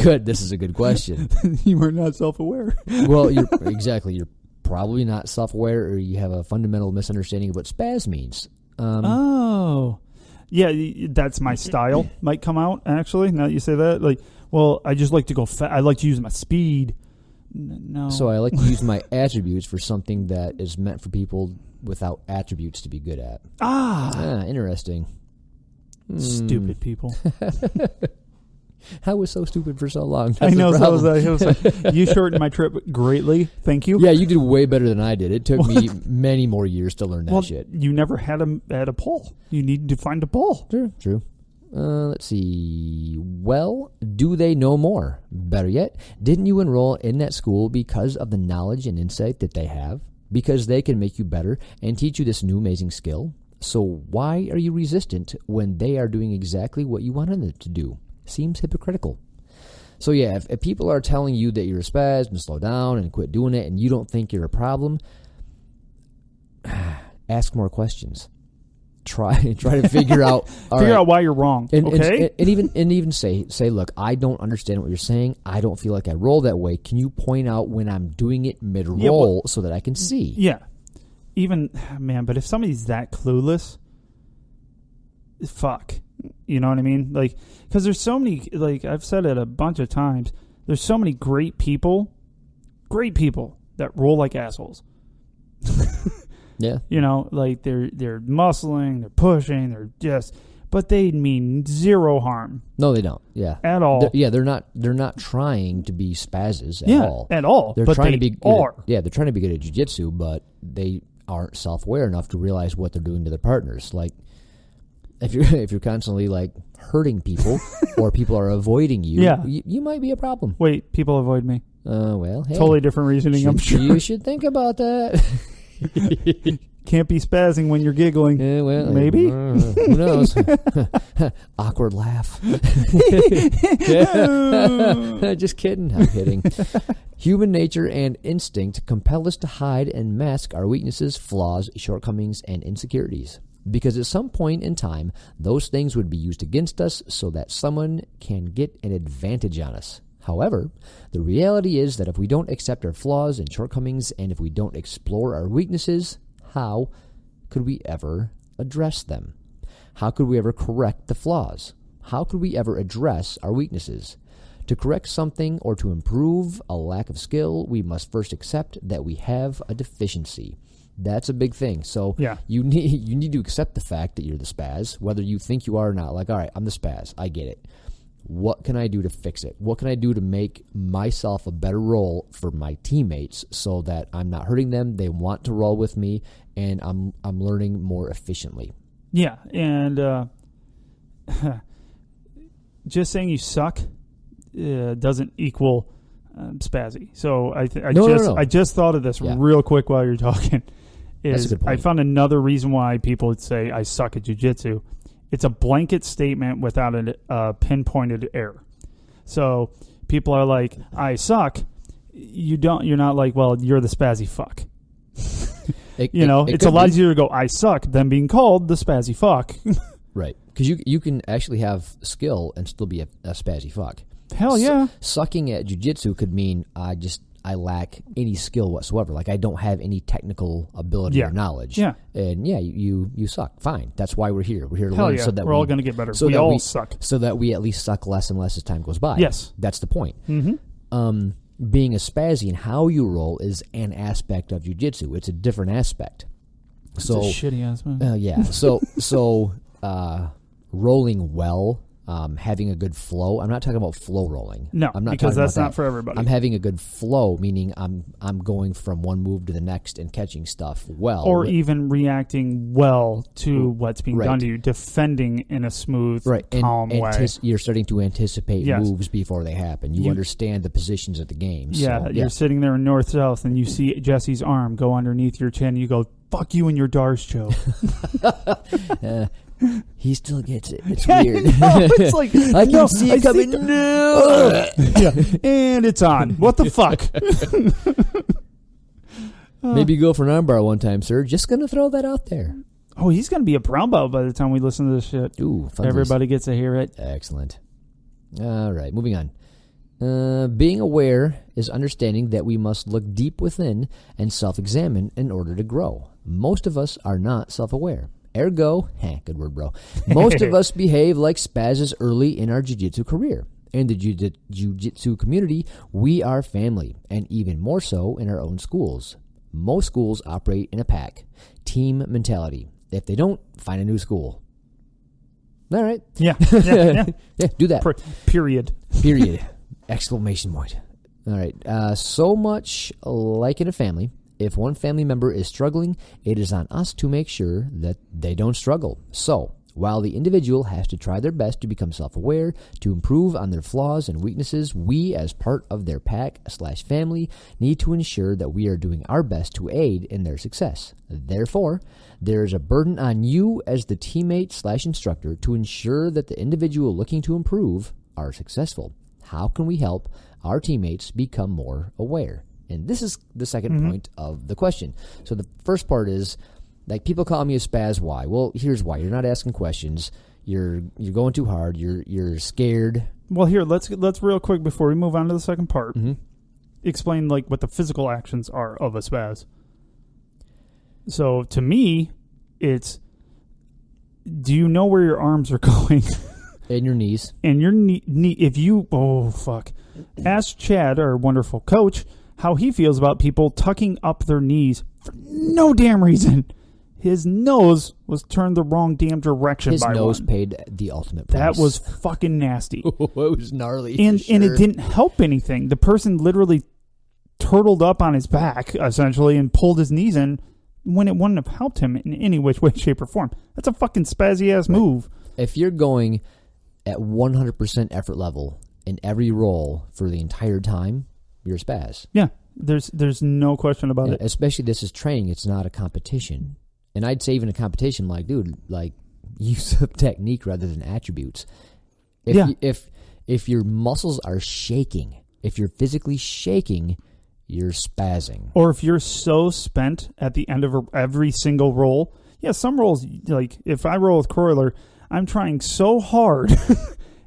good question. You were not self-aware. Well, you're probably not self-aware, or you have a fundamental misunderstanding of what spazz means. Yeah, that's my style. Might come out actually. Now that you say that, like, well, I just like to go fast. I like to use my speed. No. So I like to use my attributes for something that is meant for people without attributes to be good at. Interesting. Stupid people. I was so stupid for so long. I know. You shortened my trip greatly. Thank you. Yeah, you did way better than I did. It took me many more years to learn that shit. You never had a pole. You needed to find a pole. True. Let's see. Well, do they know more? Better yet, didn't you enroll in that school because of the knowledge and insight that they have? Because they can make you better and teach you this new amazing skill? So why are you resistant when they are doing exactly what you wanted them to do? Seems hypocritical. So yeah, if people are telling you that you're a spaz and slow down and quit doing it and you don't think you're a problem, ask more questions. Try to figure out out why you're wrong. And even say, look, I don't understand what you're saying. I don't feel like I roll that way. Can you point out when I'm doing it mid-roll so that I can see? Yeah. But if somebody's that clueless, fuck. You know what I mean? Like, because there's so many, like I've said it a bunch of times, there's so many great people that roll like assholes. Yeah. You know, like they're muscling, they're pushing, but they mean zero harm. No, they don't. Yeah. At all. They're not trying to be spazzes at all. At all. They're trying to be they're trying to be good at jiu-jitsu, but they aren't self-aware enough to realize what they're doing to their partners. Like, if you're constantly like hurting people or people are avoiding you, you might be a problem. Wait, people avoid me? Well, hey, totally different reasoning. I'm sure you should think about that. Can't be spazzing when you're giggling. Yeah, well, maybe. Who knows? Awkward laugh. Just kidding. I'm kidding. Human nature and instinct compel us to hide and mask our weaknesses, flaws, shortcomings, and insecurities. Because at some point in time, those things would be used against us so that someone can get an advantage on us. However, the reality is that if we don't accept our flaws and shortcomings, and if we don't explore our weaknesses, how could we ever address them? How could we ever correct the flaws? How could we ever address our weaknesses? To correct something or to improve a lack of skill, we must first accept that we have a deficiency. That's a big thing. So Yeah. you need to accept the fact that you're the spaz, whether you think you are or not. Like, all right, I'm the spaz. I get it. What can I do to fix it? What can I do to make myself a better role for my teammates so that I'm not hurting them, they want to roll with me, and I'm learning more efficiently? Yeah, and just saying you suck doesn't equal spazzy. So I just thought of this real quick while you're talking. That's a good point. I found another reason why people would say I suck at jiu-jitsu. It's a blanket statement without a pinpointed error. So people are like, I suck. You're not like, well, you're the spazzy fuck. It's a lot easier to go, I suck, than being called the spazzy fuck. Right. Because you can actually have skill and still be a spazzy fuck. Hell yeah. Sucking at jiu-jitsu could mean I lack any skill whatsoever. Like I don't have any technical ability or knowledge. Yeah. And you suck. Fine. That's why we're here. We're here to learn so that we're all going to get better. So we all suck. So that we at least suck less and less as time goes by. Yes. That's the point. Mm-hmm. Being a spazzy and how you roll is an aspect of jiu-jitsu. It's a different aspect. It's a shitty aspect. Yeah. So rolling well, having a good flow. I'm not talking about flow rolling. No, I'm not because talking that's about not for everybody. I'm having a good flow, meaning I'm going from one move to the next and catching stuff well. Or even reacting well to what's being done to you, defending in a smooth, calm way. You're starting to anticipate moves before they happen. You understand the positions of the game. Yeah, so, you're sitting there in north-south and you see Jesse's arm go underneath your chin. You go, fuck you and your Dars choke. He still gets it. It's weird. It's like I can see it coming. No. And it's on. What the fuck? Maybe go for an armbar one time, sir. Just gonna throw that out there. Oh, he's gonna be a brown belt by the time we listen to this shit. Ooh, everybody gets to hear it. Excellent. All right, moving on. Being aware is understanding that we must look deep within and self-examine in order to grow. Most of us are not self-aware. Ergo, good word, bro. Most of us behave like spazzes early in our jiu-jitsu career. In the jiu-jitsu community, we are family, and even more so in our own schools. Most schools operate in a pack, team mentality. If they don't, find a new school. All right. Yeah, do that. Period. Exclamation point. All right. So much like in a family, if one family member is struggling, it is on us to make sure that they don't struggle. So, while the individual has to try their best to become self-aware, to improve on their flaws and weaknesses, we, as part of their pack/family, need to ensure that we are doing our best to aid in their success. Therefore, there is a burden on you as the teammate/instructor to ensure that the individual looking to improve are successful. How can we help our teammates become more aware? And this is the second point of the question. So the first part is, like, people call me a spaz. Why? Well, here's why. You're not asking questions. You're going too hard. You're scared. Well, here, let's real quick before we move on to the second part, explain like what the physical actions are of a spaz. So to me, it's, do you know where your arms are going? And your knees. And your knee. If you, ask Chad, our wonderful coach, how he feels about people tucking up their knees for no damn reason. His nose was turned the wrong damn direction. His nose paid the ultimate price. That was fucking nasty. It was gnarly. And it didn't help anything. The person literally turtled up on his back, essentially, and pulled his knees in when it wouldn't have helped him in any which way, shape, or form. That's a fucking spazzy-ass move. If you're going at 100% effort level in every roll for the entire time, you're a spaz. Yeah, there's no question about it. Especially this is training. It's not a competition. And I'd say even a competition, like, dude, like, use of technique rather than attributes. If your muscles are shaking, if you're physically shaking, you're spazzing. Or if you're so spent at the end of every single roll. Yeah, some rolls, like, if I roll with Kroyler, I'm trying so hard,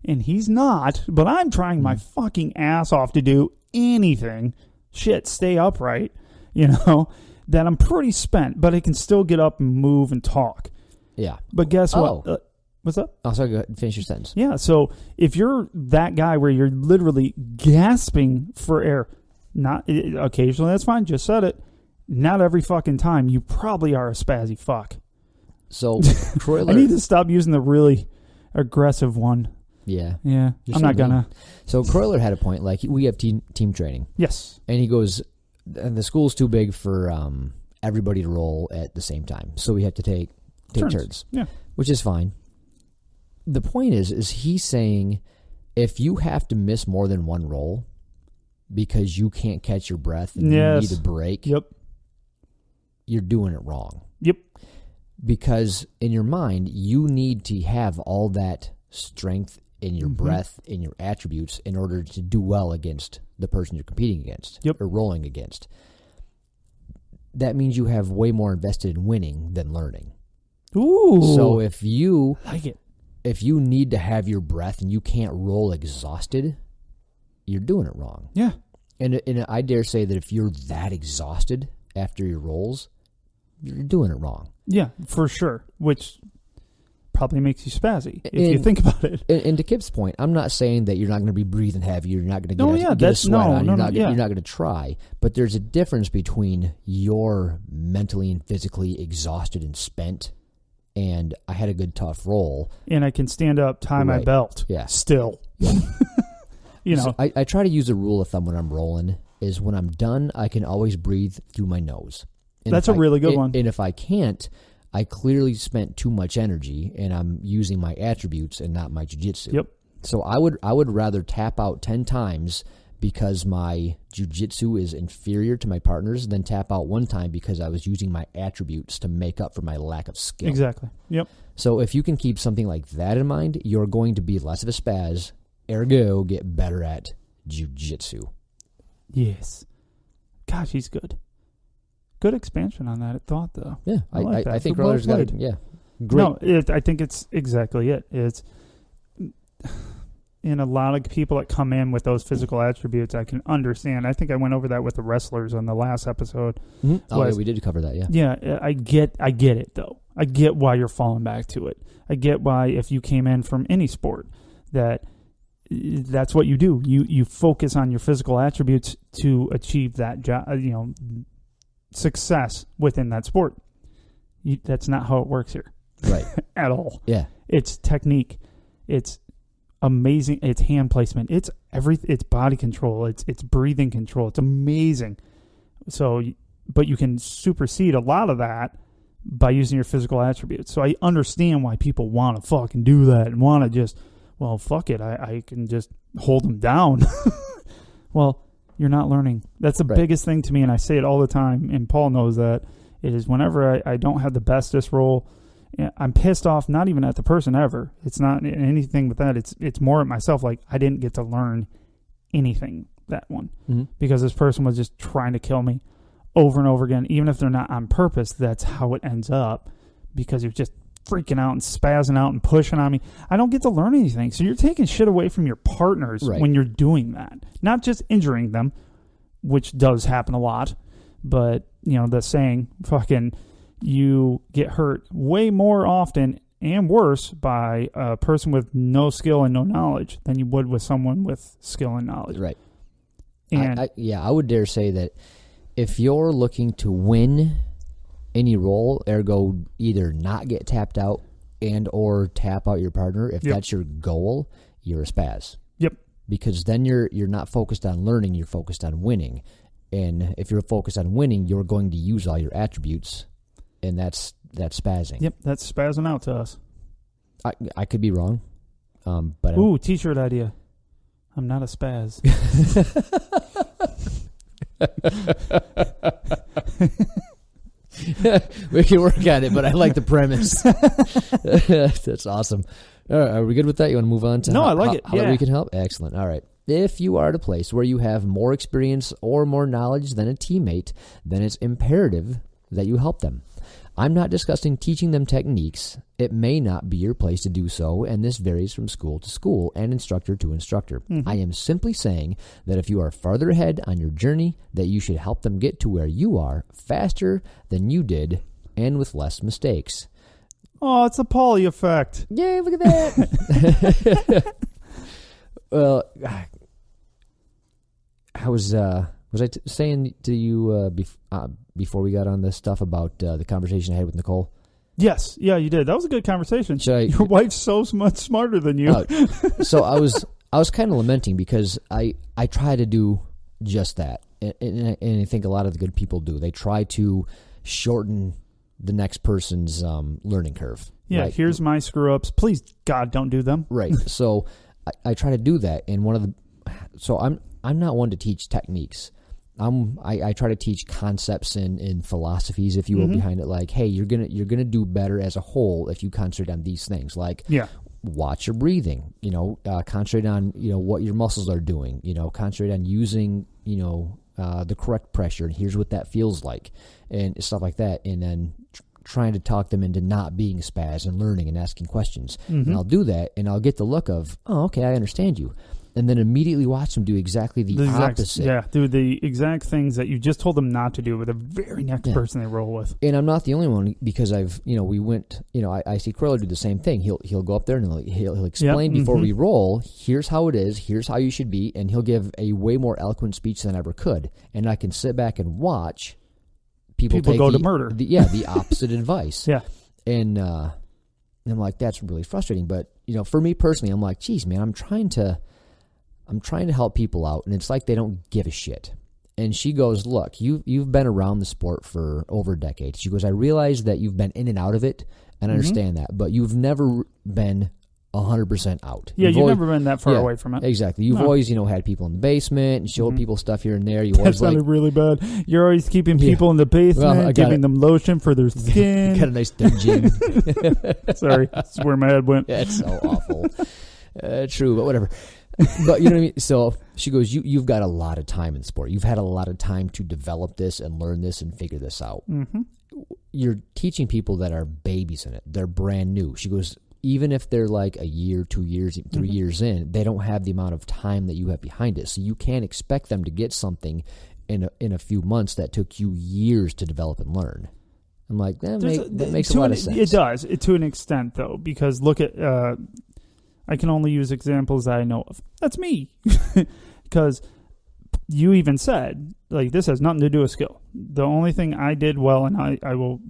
and he's not, but I'm trying my fucking ass off to do anything, stay upright, that I'm pretty spent, but I can still get up and move and talk. Yeah. But guess what? What's up? Oh, sorry, go ahead. Finish your sentence. Yeah, so if you're that guy where you're literally gasping for air, not occasionally, that's fine, just said it, not every fucking time, you probably are a spazzy fuck. So Kroyler, I need to stop using the really aggressive one. Yeah. I'm not gonna. So Kroyler had a point. Like, we have team training. Yes. And he goes, and the school's too big for everybody to roll at the same time. So we have to take turns. Yeah. Which is fine. The point is he's saying if you have to miss more than one roll because you can't catch your breath and you need a break, you're doing it wrong. Yep. Because in your mind, you need to have all that strength in your breath, in your attributes, in order to do well against the person you're competing against or rolling against. That means you have way more invested in winning than learning. Ooh. So if you like it, if you need to have your breath and you can't roll exhausted, you're doing it wrong. Yeah. And I dare say that if you're that exhausted after your rolls, you're doing it wrong. Yeah, for sure. Which probably makes you spazzy if you think about it. And to Kip's point, I'm not saying that you're not going to be breathing heavy, you're not going to get a sweat on, you're not going to try. But there's a difference between you're mentally and physically exhausted and spent, and I had a good tough roll, and I can stand up, tie my belt. Yeah. Still. You know. So I try to use a rule of thumb when I'm rolling is when I'm done, I can always breathe through my nose. And that's a really good one. And if I can't, I clearly spent too much energy and I'm using my attributes and not my jiu-jitsu. Yep. So I would rather tap out 10 times because my jiu-jitsu is inferior to my partner's than tap out one time because I was using my attributes to make up for my lack of skill. Exactly. Yep. So if you can keep something like that in mind, you're going to be less of a spaz, ergo get better at jiu-jitsu. Yes. Gosh, he's good. Good expansion on that thought, though. Yeah, I think Kroyler's got it. Yeah, great. No, I think it's exactly it. It's in a lot of people that come in with those physical attributes, I can understand. I think I went over that with the wrestlers on the last episode. Mm-hmm. Oh, yeah, we did cover that. Yeah. Yeah, I get it though. I get why you're falling back to it. I get why if you came in from any sport, that's what you do. You focus on your physical attributes to achieve that success within that sport. That's not how it works here. Right. At all. Yeah. It's technique. It's amazing. It's hand placement. It's everything. It's body control. It's breathing control. It's amazing. So, but you can supersede a lot of that by using your physical attributes. So I understand why people want to fucking do that and want to just, well, fuck it. I can just hold them down. Well, you're not learning. That's the biggest thing to me, and I say it all the time, and Paul knows that. It is whenever I don't have the bestest roll, I'm pissed off, not even at the person ever. It's not anything with that. It's more at myself, like I didn't get to learn anything that one. Mm-hmm. Because this person was just trying to kill me over and over again. Even if they're not on purpose, that's how it ends up, because you're just freaking out and spazzing out and pushing on me. I don't get to learn anything. So you're taking shit away from your partners when you're doing that. Not just injuring them, which does happen a lot, but, the saying, fucking, you get hurt way more often and worse by a person with no skill and no knowledge than you would with someone with skill and knowledge. Right. And I would dare say that if you're looking to win any roll, ergo either not get tapped out and or tap out your partner, if that's your goal, you're a spaz. Yep. Because then you're not focused on learning, you're focused on winning. And if you're focused on winning, you're going to use all your attributes, and that's spazzing. Yep, that's spazzing out to us. I could be wrong. But ooh, t-shirt idea. I'm not a spaz. We can work on it, but I like the premise. That's awesome. All right, are we good with that? You want to move on to I like it. How we can help? Excellent. All right. If you are at a place where you have more experience or more knowledge than a teammate, then it's imperative that you help them. I'm not discussing teaching them techniques. It may not be your place to do so, and this varies from school to school and instructor to instructor. Mm-hmm. I am simply saying that if you are farther ahead on your journey, that you should help them get to where you are faster than you did and with less mistakes. Oh, it's a Pauly effect. Yay, look at that. Well, I was Was I saying to you before we got on this stuff about the conversation I had with Nicole? Yes. Yeah, you did. That was a good conversation. Your wife's so much smarter than you. So I was kind of lamenting because I try to do just that. And I think a lot of the good people do. They try to shorten the next person's learning curve. Yeah, right? Here's my screw-ups. Please, God, don't do them. Right. So I try to do that. And I'm not one to teach techniques. I try to teach concepts and philosophies, if you will, behind it. Like, hey, you're gonna do better as a whole if you concentrate on these things. Like, watch your breathing. Concentrate on what your muscles are doing. Concentrate on using the correct pressure. And here's what that feels like, and stuff like that. And then trying to talk them into not being a spaz and learning and asking questions. And I'll do that, and I'll get the look of, oh, okay, I understand you. And then immediately watch them do exactly the opposite. Yeah, do the exact things that you just told them not to do with the very next person they roll with. And I'm not the only one, because I see Kroyler do the same thing. He'll go up there and he'll explain before we roll, here's how it is, here's how you should be, and he'll give a way more eloquent speech than I ever could. And I can sit back and watch people go to murder. The opposite advice. Yeah. And I'm like, that's really frustrating. But, for me personally, I'm like, geez, man, I'm trying to help people out, and it's like they don't give a shit. And she goes, look, you've been around the sport for over a decade. She goes, I realize that you've been in and out of it, and I understand that, but you've never been 100% out. Yeah, you've never been that far away from it. Exactly. You've always, had people in the basement and showed people stuff here and there. That sounded really bad. You're always keeping people in the basement, giving them lotion for their skin. Got a nice dungeon. Sorry, that's where my head went. Yeah, it's so awful. True, but whatever. But you know what I mean? So she goes, you've got a lot of time in sport. You've had a lot of time to develop this and learn this and figure this out. You're teaching people that are babies in it. They're brand new. She goes, even if they're like a year, 2 years, 3 years in, they don't have the amount of time that you have behind it. So you can't expect them to get something in a few months that took you years to develop and learn. I'm like, that makes a lot of sense. It does, to an extent, though, because look at... I can only use examples that I know of. That's me. Because you even said, like, this has nothing to do with skill. The only thing I did well, and I will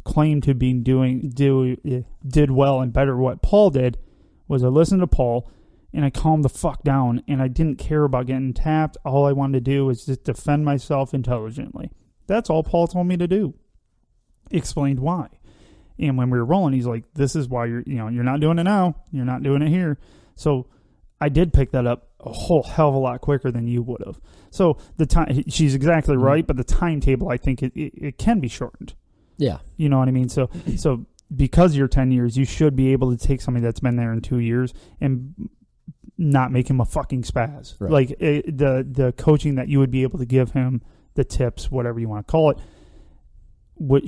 claim to be did well and better what Paul did, was I listened to Paul, and I calmed the fuck down, and I didn't care about getting tapped. All I wanted to do was just defend myself intelligently. That's all Paul told me to do. Explained why. And when we were rolling, he's like, this is why you're not doing it now. You're not doing it here. So I did pick that up a whole hell of a lot quicker than you would have. So the time, she's exactly right, but the timetable, I think it can be shortened. Yeah. You know what I mean? So because you're 10 years, you should be able to take somebody that's been there in 2 years and not make him a fucking spaz. Right. Like the coaching that you would be able to give him, the tips, whatever you want to call it,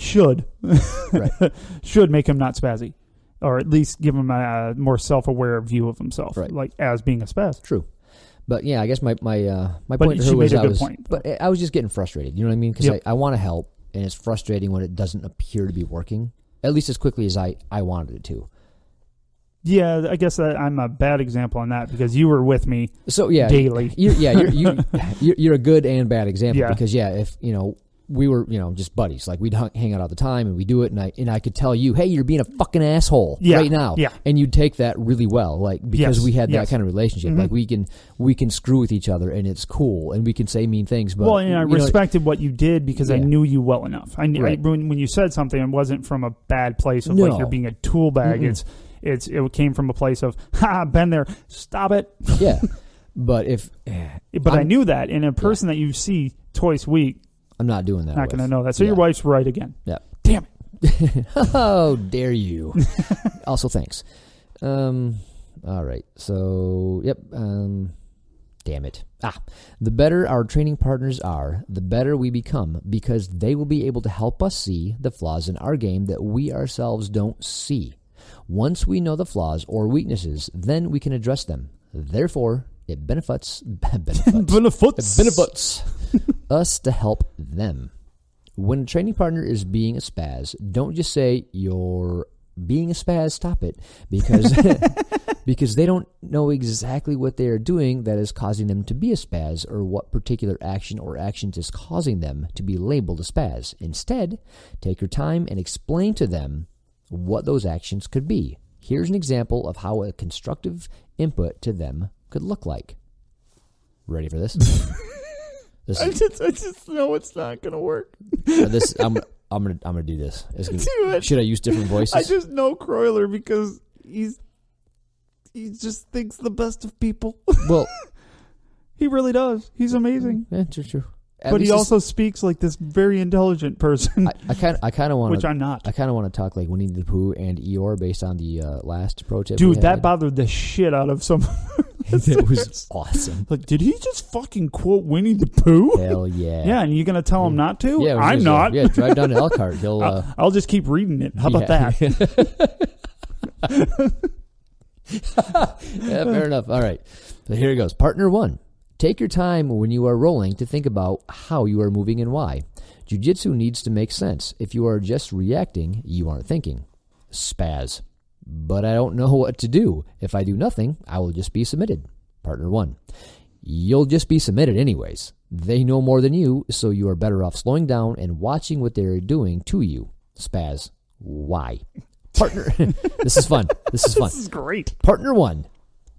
should make him not spazzy, or at least give him a more self-aware view of himself, like as being a spaz. True, but yeah, I guess my point to her was I was just getting frustrated. You know what I mean? Because I want to help, and it's frustrating when it doesn't appear to be working, at least as quickly as I wanted it to. Yeah, I guess I'm a bad example on that because you were with me. Daily. You're a good and bad example because if we were, just buddies. Like, we'd hang out all the time, and we do it, and I could tell you, hey, you're being a fucking asshole right now. Yeah. And you'd take that really well, like, because we had that kind of relationship. Like, we can screw with each other, and it's cool, and we can say mean things. But I respected what you did because I knew you well enough. When you said something, it wasn't from a bad place of like you're being a tool bag. It came from a place of, been there, stop it. Yeah. But I knew that, and a person that you see twice a week, I'm not doing that. Not going to know that. So your wife's right again. Yeah. Damn it. How dare you? Also, thanks. All right. So, damn it. The better our training partners are, the better we become, because they will be able to help us see the flaws in our game that we ourselves don't see. Once we know the flaws or weaknesses, then we can address them. Therefore, it benefits us to help them. When a training partner is being a spaz, don't just say, you're being a spaz, stop it. Because because they don't know exactly what they are doing that is causing them to be a spaz, or what particular action or actions is causing them to be labeled a spaz. Instead, take your time and explain to them what those actions could be. Here's an example of how a constructive input to them could look like. Ready for this? I just know it's not gonna work. I'm gonna do this. Do it. Should I use different voices? I just know Kroyler because he just thinks the best of people. Well, he really does. He's amazing. Yeah, true. But he also speaks like this very intelligent person. I kind of want, which I'm not. I kind of want to talk like Winnie the Pooh and Eeyore based on the last pro tip. Dude, that bothered the shit out of some. It was awesome. Like, did he just fucking quote Winnie the Pooh? Hell yeah. Yeah, and you're gonna tell him not to? Yeah, I'm not. Yeah, drive down to Elkhart. He'll. I'll just keep reading it. How about that? Yeah, fair enough. All right. So here it goes. Partner 1. Take your time when you are rolling to think about how you are moving and why. Jiu-jitsu needs to make sense. If you are just reacting, you aren't thinking. Spaz. But I don't know what to do. If I do nothing, I will just be submitted. Partner 1. You'll just be submitted anyways. They know more than you, so you are better off slowing down and watching what they're doing to you. Spaz. Why? Partner. This is fun. This is great. Partner 1.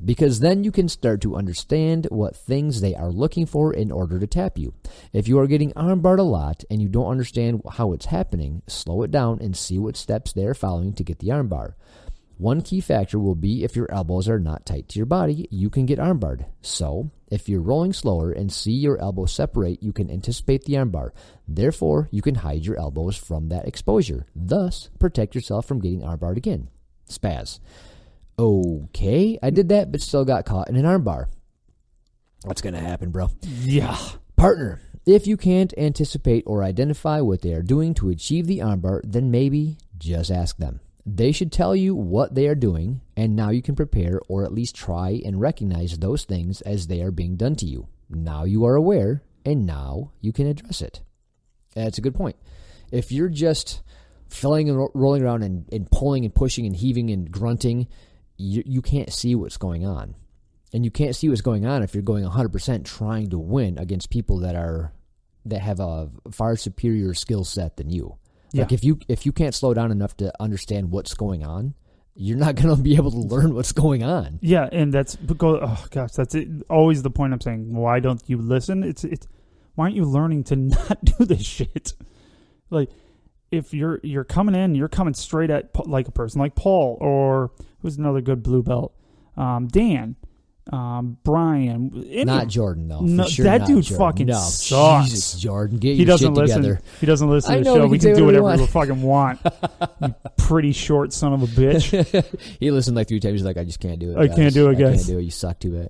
Because then you can start to understand what things they are looking for in order to tap you. If you are getting armbarred a lot and you don't understand how it's happening, slow it down and see what steps they are following to get the armbar. One key factor will be if your elbows are not tight to your body, you can get armbarred. So, if you're rolling slower and see your elbows separate, you can anticipate the armbar. Therefore, you can hide your elbows from that exposure. Thus, protect yourself from getting armbarred again. Spaz. Okay, I did that, but still got caught in an armbar. What's going to happen, bro? Yeah. Partner, if you can't anticipate or identify what they are doing to achieve the armbar, then maybe just ask them. They should tell you what they are doing, and now you can prepare or at least try and recognize those things as they are being done to you. Now you are aware, and now you can address it. That's a good point. If you're just filling and rolling around and pulling and pushing and heaving and grunting, you can't see what's going on. And you can't see what's going on if you're going 100% trying to win against people that have a far superior skill set than you. Yeah. Like if you can't slow down enough to understand what's going on, you're not going to be able to learn what's going on. Yeah, and that's that's it. Always the point I'm saying. Why don't you listen? It's why aren't you learning to not do this shit? Like, if you're coming in, you're coming straight at like a person like Paul, or who's another good blue belt, Dan, Brian. Not Jordan though. No, sure that dude Jordan. fucking sucks. Jesus, Jordan, get your shit together. He doesn't listen to the show. We can do whatever we fucking want. You pretty short son of a bitch. He listened like 3 times. He's like, I just can't do it. I can't do it, guys. I can't do it. You suck too bad.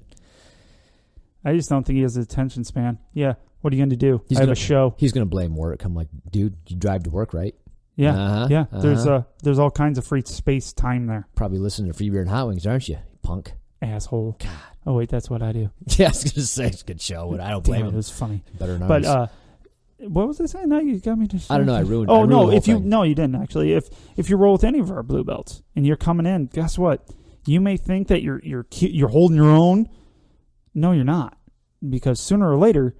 I just don't think he has the attention span. Yeah. What are you going to do? I have a show. He's going to blame work. I'm like, dude, you drive to work, right? Yeah. Yeah. There's all kinds of free space time there. Probably listening to Free Beer and Hot Wings, aren't you, punk? Asshole. God. Oh, wait, that's what I do. Yeah, I was going to say it's a good show, but I don't blame him. It was funny. Better than But what was I saying? Now you got me to. I don't know. I ruined. Oh, no! If you you didn't actually. If you roll with any of our blue belts and you're coming in, guess what? You may think that you're holding your own. No, you're not, because sooner or later,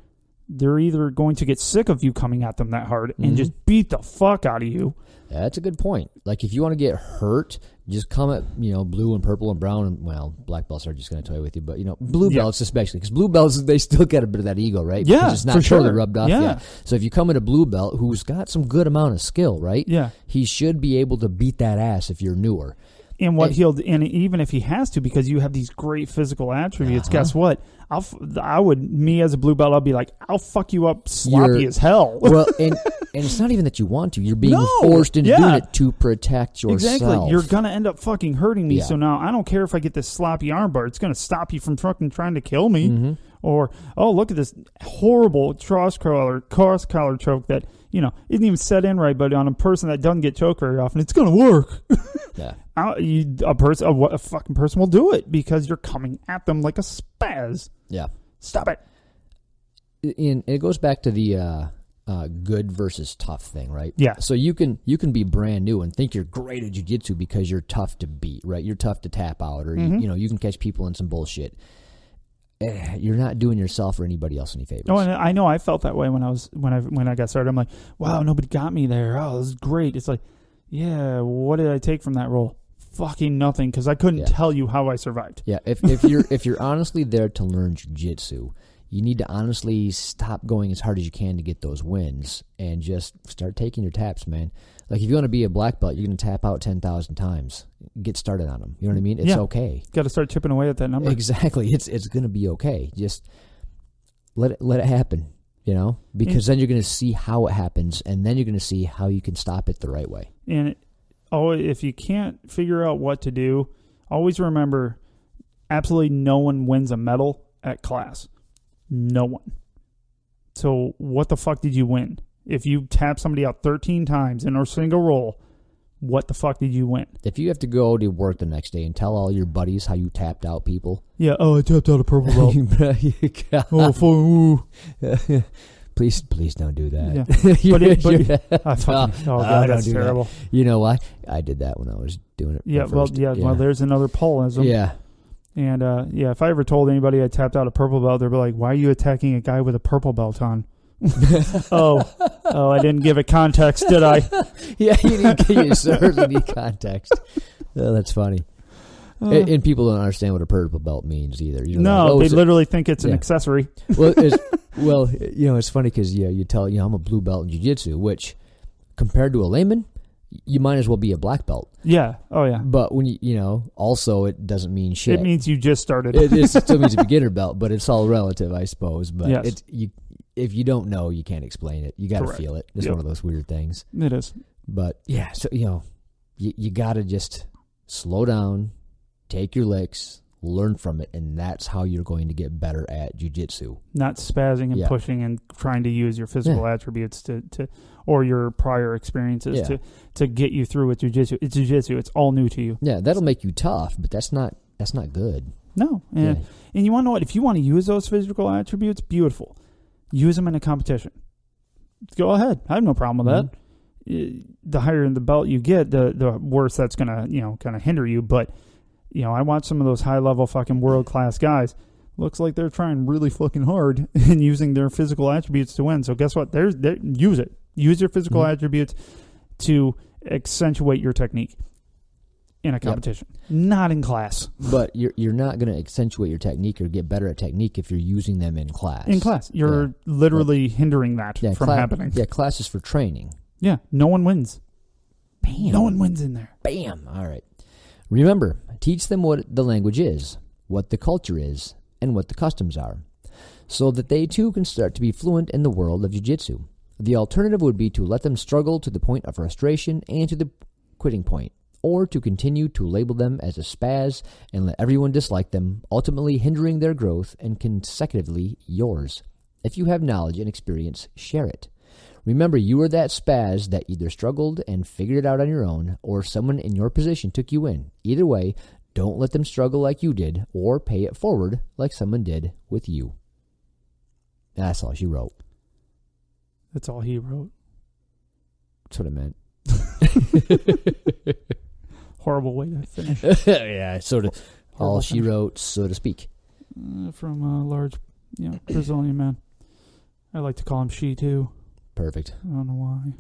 they're either going to get sick of you coming at them that hard and just beat the fuck out of you. That's a good point. Like, if you want to get hurt, just come at, blue and purple and brown. And, well, black belts are just going to toy with you. But, blue belts especially. Because blue belts, they still get a bit of that ego, right? Yeah, because it's not for totally sure. rubbed off yet. So if you come at a blue belt who's got some good amount of skill, right? Yeah. He should be able to beat that ass if you're newer. And and even if he has to, because you have these great physical attributes, guess what? Me as a blue belt, I'll be like, I'll fuck you up sloppy as hell. Well, and it's not even that you want to. You're being forced into doing it to protect yourself. Exactly. You're going to end up fucking hurting me. Yeah. So now I don't care if I get this sloppy armbar. It's going to stop you from fucking trying to kill me. Mm-hmm. Or, look at this horrible cross-collar choke that, isn't even set in right, but on a person that doesn't get choked very often, it's going to work. Yeah. A fucking person will do it because you're coming at them like a spaz. Yeah. Stop it. And it goes back to the good versus tough thing, right? Yeah. So you can be brand new and think you're great at jiu-jitsu because you're tough to beat, right? You're tough to tap out, or you can catch people in some bullshit. You're not doing yourself or anybody else any favors. Oh, and I know I felt that way when I got started. I'm like, wow, nobody got me there. Oh, this is great. It's like, yeah, what did I take from that role? Fucking nothing, because I couldn't tell you how I survived. Yeah, if you're honestly there to learn jiu-jitsu, you need to honestly stop going as hard as you can to get those wins and just start taking your taps, man. Like, if you want to be a black belt, you're going to tap out 10,000 times. Get started on them. You know what I mean? It's okay. Got to start chipping away at that number. Exactly. It's going to be okay. Just let it happen, because then you're going to see how it happens, and then you're going to see how you can stop it the right way. And if you can't figure out what to do, always remember, absolutely no one wins a medal at class. No one. So what the fuck did you win? If you tap somebody out 13 times in a single roll, what the fuck did you win? If you have to go to work the next day and tell all your buddies how you tapped out people. Yeah, I tapped out a purple belt. Please don't do that. Yeah. That's terrible. That. You know why? I did that when I was doing it. Yeah, well, there's another Paulism. Yeah. And, if I ever told anybody I tapped out a purple belt, they'd be like, why are you attacking a guy with a purple belt on? I didn't give it context, did I? Yeah, you certainly need context. Oh, that's funny. And people don't understand what a purple belt means either. They literally think it's an accessory. It's funny because you tell I'm a blue belt in jiu-jitsu, which compared to a layman, you might as well be a black belt. Yeah. Oh yeah. But when also it doesn't mean shit. It means you just started. It still means a beginner belt, but it's all relative, I suppose. But yes. If you don't know, you can't explain it. You got to feel it. It's one of those weird things. It is. But yeah, so you got to just slow down, take your licks, learn from it, and that's how you're going to get better at jiu-jitsu. Not spazzing and pushing and trying to use your physical attributes to or your prior experiences to get you through with jiu-jitsu. It's jiu-jitsu. It's all new to you. Yeah, that'll make you tough, but that's not good. No. And you want to know what? If you want to use those physical attributes, beautiful. Use them in a competition. Go ahead. I have no problem with that. The higher in the belt you get, the worse that's going to, kind of hinder you. But, I watch some of those high-level fucking world-class guys. Looks like they're trying really fucking hard and using their physical attributes to win. So guess what? Use it. Use your physical attributes to accentuate your technique in a competition, not in class. But you're not going to accentuate your technique or get better at technique if you're using them in class. In class. You're literally hindering that from happening. Yeah, class is for training. Yeah, no one wins. Bam. No one wins in there. Bam. All right. Remember, teach them what the language is, what the culture is, and what the customs are, so that they too can start to be fluent in the world of jiu-jitsu. The alternative would be to let them struggle to the point of frustration and to the quitting point, or to continue to label them as a spazz and let everyone dislike them, ultimately hindering their growth and consecutively yours. If you have knowledge and experience, share it. Remember, you are that spazz that either struggled and figured it out on your own, or someone in your position took you in. Either way, don't let them struggle like you did, or pay it forward like someone did with you. That's all she wrote. That's all he wrote. That's what I meant. Horrible way to finish. Yeah, sort of. All she wrote, so to speak. From a large, Brazilian man. I like to call him she too. Perfect. I don't know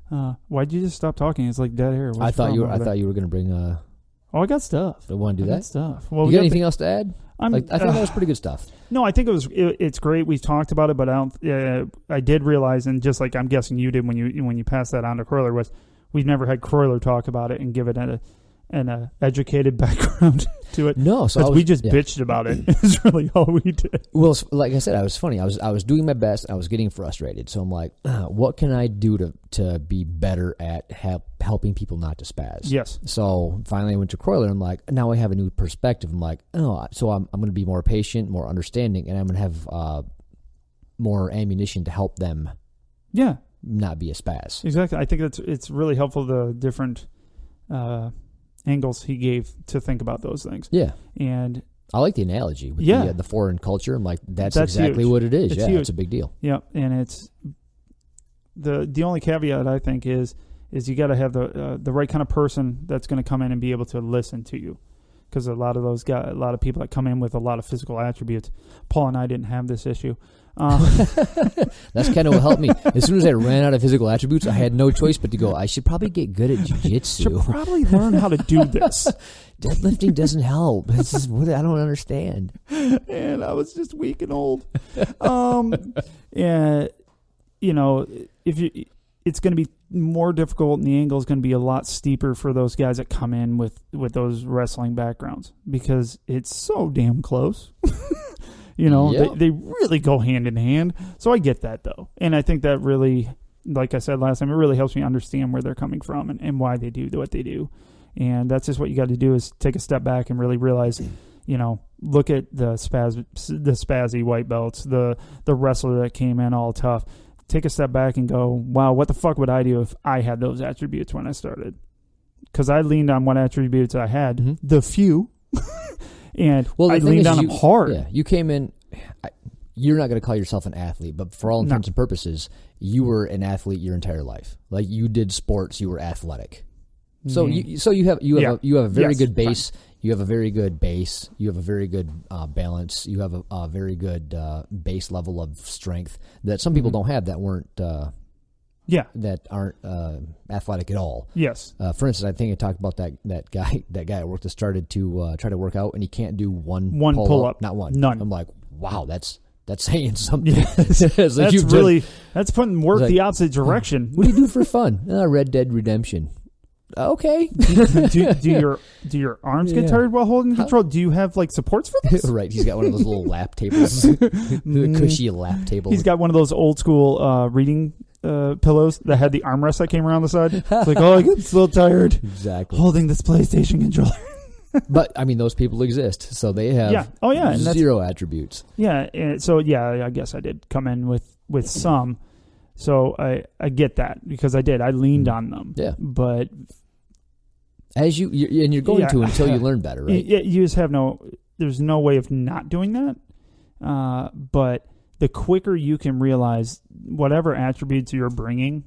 why. Why'd you just stop talking? It's like dead air. I thought you were going to bring. I got stuff. I want to do that. Stuff. Well, you got anything else to add? I think that was pretty good stuff. No, I think it's great. We've talked about it, but I did realize, and just like I'm guessing you did when you passed that on to Kroyler, was we've never had Kroyler talk about it and give it an educated background to it. No, so we just bitched about it. It's really all we did. Well, like I said, I was funny. I was doing my best. I was getting frustrated. So I'm like, what can I do to be better at helping people not to spaz? Yes. So finally I went to Kroyler. I'm like, now I have a new perspective. I'm like, so I'm going to be more patient, more understanding, and I'm going to have more ammunition to help them. Yeah. Not be a spaz. Exactly. I think it's really helpful, the different angles he gave to think about those things. Yeah. And I like the analogy with the foreign culture. I'm like, that's exactly huge. what it is. It's huge. It's a big deal. Yeah, and it's the only caveat I think is you got to have the right kind of person that's going to come in and be able to listen to you. Because a lot of people that come in with a lot of physical attributes. Paul and I didn't have this issue. That's kind of what helped me. As soon as I ran out of physical attributes, I had no choice but to go, I should probably get good at jiu-jitsu. Should probably learn how to do this. Deadlifting doesn't help. This is what I don't understand. And I was just weak and old. And it's going to be more difficult, and the angle is going to be a lot steeper for those guys that come in with those wrestling backgrounds because it's so damn close. They really go hand in hand. So I get that, though. And I think that really, like I said last time, it really helps me understand where they're coming from and why they do what they do. And that's just what you got to do is take a step back and really realize, look at the spazzy white belts, the wrestler that came in all tough. Take a step back and go, wow, what the fuck would I do if I had those attributes when I started? Because I leaned on what attributes I had, the few, and I leaned on them hard. Yeah, you came in, you're not going to call yourself an athlete, but for all intents and purposes, you were an athlete your entire life. Like you did sports, you were athletic. So you have a very good base. Fine. You have a very good base. You have a very good balance. You have a very good base level of strength that some people don't have that weren't that aren't athletic at all. Yes. For instance, I think I talked about that guy at work that started to try to work out and he can't do one pull up, not one. None. I'm like, wow, that's saying something. Yes. That's putting work the opposite direction. What do you do for fun? Red Dead Redemption. Okay. do your arms get tired while holding control? Do you have like supports for this? Right. He's got one of those little lap tables, cushy lap tables. He's got one of those old school reading pillows that had the armrest that came around the side. It's like, I get so tired. Exactly. Holding this PlayStation controller. But I mean, those people exist, so they have zero attributes. Yeah. I guess I did come in with some. So I get that because I did. I leaned on them. Yeah. But as you're going to until you learn better, right? You just have there's no way of not doing that. But the quicker you can realize whatever attributes you're bringing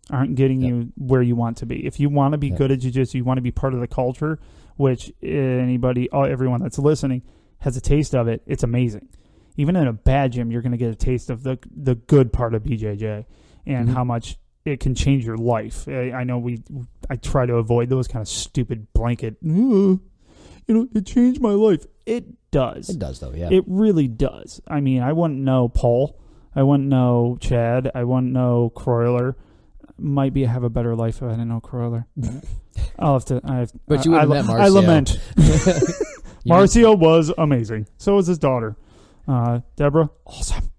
aren't getting you where you want to be. If you want to be good at jiu-jitsu, you want to be part of the culture, which everyone that's listening has a taste of it. It's amazing. Even in a bad gym, you're going to get a taste of the good part of BJJ and how much it can change your life. I know I try to avoid those kind of stupid blanket, it changed my life. It does. It does, though, yeah. It really does. I mean, I wouldn't know Paul. I wouldn't know Chad. I wouldn't know Kroyler. Might be have a better life if I didn't know Kroyler. I'll have to. But you would have met Marcio. I lament. Marcio was amazing. So was his daughter. Deborah, awesome.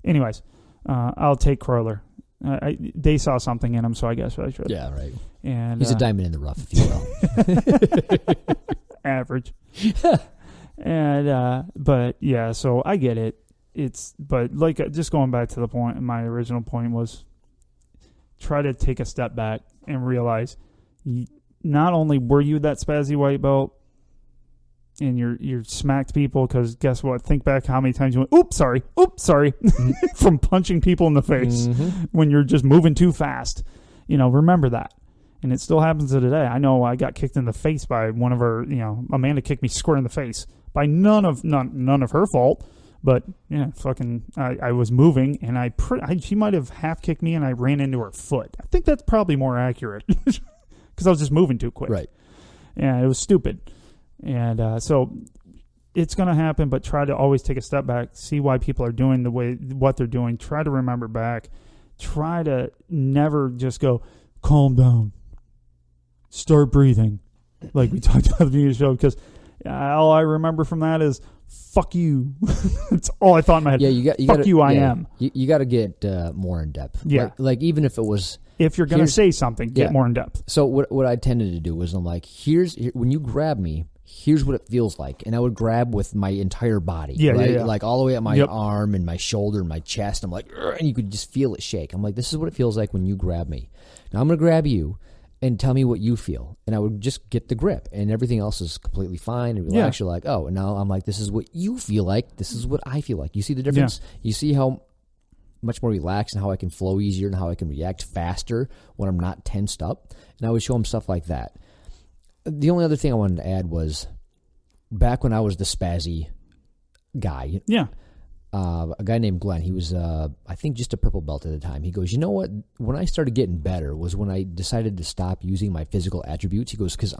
Anyways, I'll take Kroyler. They saw something in him, so I guess I should. Yeah, right. And he's a diamond in the rough, if you will. Average. And but yeah, so I get it. But like just going back to the point, my original point was try to take a step back and realize not only were you that spazzy white belt and you're smacked people, because guess what? Think back how many times you went, oops, sorry, from punching people in the face when you're just moving too fast. Remember that. And it still happens to today. I know I got kicked in the face by one of her, Amanda kicked me square in the face by none of her fault. But yeah, I was moving and she might have half kicked me and I ran into her foot. I think that's probably more accurate because I was just moving too quick. Right. Yeah, it was stupid. And so it's going to happen, but try to always take a step back, see why people are doing what they're doing. Try to remember back. Try to never just go, calm down. Start breathing. Like we talked about at the beginning of the show, because all I remember from that is, fuck you. That's all I thought in my head. Yeah, fuck you, I am. You got to get more in depth. Yeah. Like even if it was... If you're going to say something, get more in depth. So what I tended to do was I'm like, when you grab me, here's what it feels like. And I would grab with my entire body. Yeah, right? Yeah. Like all the way at my arm and my shoulder and my chest. I'm like, and you could just feel it shake. I'm like, this is what it feels like when you grab me. Now I'm going to grab you. and tell me what you feel. And I would just get the grip, and everything else is completely fine and relaxed. You're like, oh, and now I'm like, this is what you feel like. This is what I feel like. You see the difference? Yeah. You see how much more relaxed and how I can flow easier and how I can react faster when I'm not tensed up. And I would show him stuff like that. The only other thing I wanted to add was back when I was the spazzy guy. Yeah. A guy named Glenn, he was, I think, just a purple belt at the time. He goes, you know what? When I started getting better was when I decided to stop using my physical attributes. He goes, because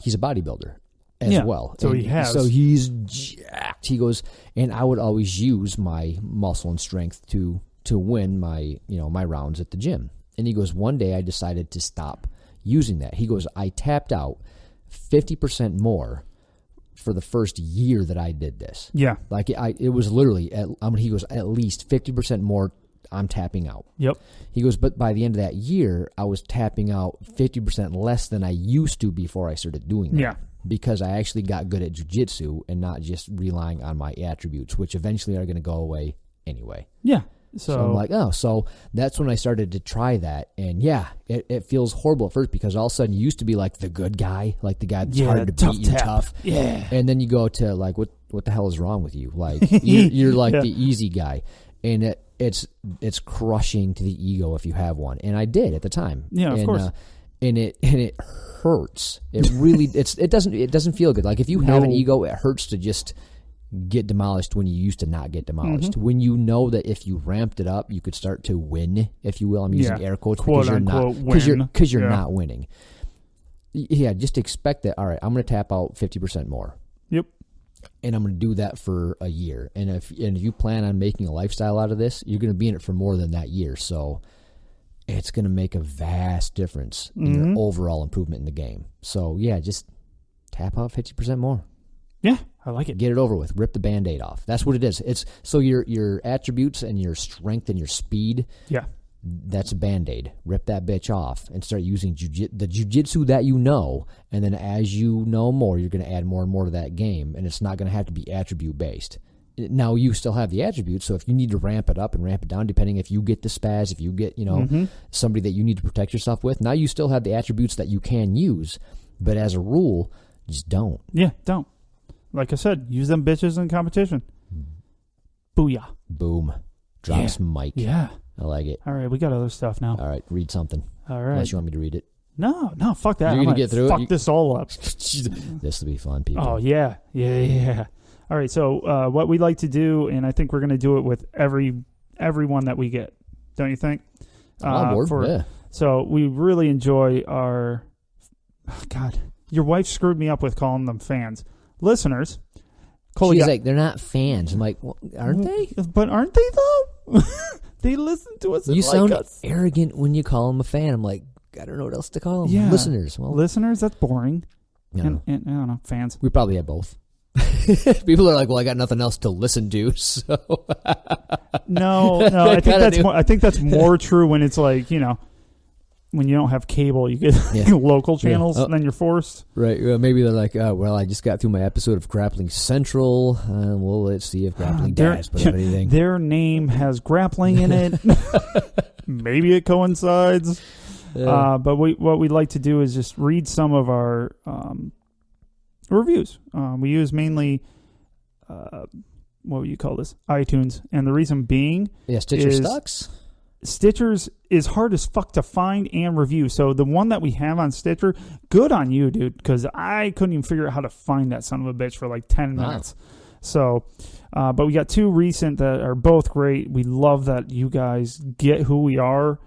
he's a bodybuilder as well. So So he's jacked. He goes, and I would always use my muscle and strength to win my rounds at the gym. And he goes, one day I decided to stop using that. He goes, I tapped out 50% more for the first year that I did this. Yeah. Like it was literally, he goes, at least 50% more I'm tapping out. Yep. He goes, but by the end of that year, I was tapping out 50% less than I used to before I started doing that. Yeah. Because I actually got good at jiu-jitsu and not just relying on my attributes, which eventually are going to go away anyway. Yeah. So I'm like, so that's when I started to try that. And yeah, it feels horrible at first because all of a sudden you used to be like the good guy, like the guy that's hard to beat and tough. Yeah. And then you go to like, what the hell is wrong with you? Like you're like the easy guy. And it's crushing to the ego if you have one. And I did at the time. Yeah, of course. And it hurts. It really, it doesn't feel good. Like if you have an ego, it hurts to just get demolished when you used to not get demolished. Mm-hmm. When you know that if you ramped it up, you could start to win, if you will. I'm using air quotes because you're not winning. Yeah, just expect that. All right, I'm going to tap out 50% more. Yep. And I'm going to do that for a year. And if you plan on making a lifestyle out of this, you're going to be in it for more than that year. So it's going to make a vast difference in your overall improvement in the game. So yeah, just tap out 50% more. Yeah, I like it. Get it over with. Rip the Band-Aid off. That's what it is. It's so your attributes and your strength and your speed. Yeah, that's a Band-Aid. Rip that bitch off and start using the jiu-jitsu that you know. And then as you know more, you're going to add more and more to that game. And it's not going to have to be attribute-based. Now, you still have the attributes, so if you need to ramp it up and ramp it down, depending if you get the spazz, if you get, somebody that you need to protect yourself with, now you still have the attributes that you can use. But as a rule, just don't. Yeah, don't. Like I said, use them bitches in competition. Booyah. Boom. Drops mic. Yeah. I like it. All right, we got other stuff now. All right, read something. All right. Unless you want me to read it. No, fuck that. You're going to get through it? Fuck this all up. This will be fun, people. Oh, yeah. Yeah. All right, so what we like to do, and I think we're going to do it with everyone that we get, don't you think? I'm on board, yeah. So we really enjoy our... Oh, God, your wife screwed me up with calling them fans. Listeners. She's like, they're not fans. I'm like, well, aren't they? But aren't they, though? They listen to us and you sound like us. Arrogant when you call them a fan. I'm like, I don't know what else to call them. Yeah. Listeners. Well, listeners, that's boring. No. And I don't know, fans. We probably have both. People are like, well, I got nothing else to listen to, so. No, I think that's more true when it's like, when you don't have cable, you get local channels, and then you're forced. Right. Maybe they're like, I just got through my episode of Grappling Central. Well, let's see if Grappling Dads put up anything. Their name has grappling in it. Maybe it coincides. But what we'd like to do is just read some of our reviews. We use mainly, what would you call this? iTunes. And the reason being... Yeah, Stitcher sucks. Stitcher's is hard as fuck to find and review. So the one that we have on Stitcher, good on you, dude, because I couldn't even figure out how to find that son of a bitch for like 10 minutes. So, but we got two recent that are both great. We love that you guys get who we are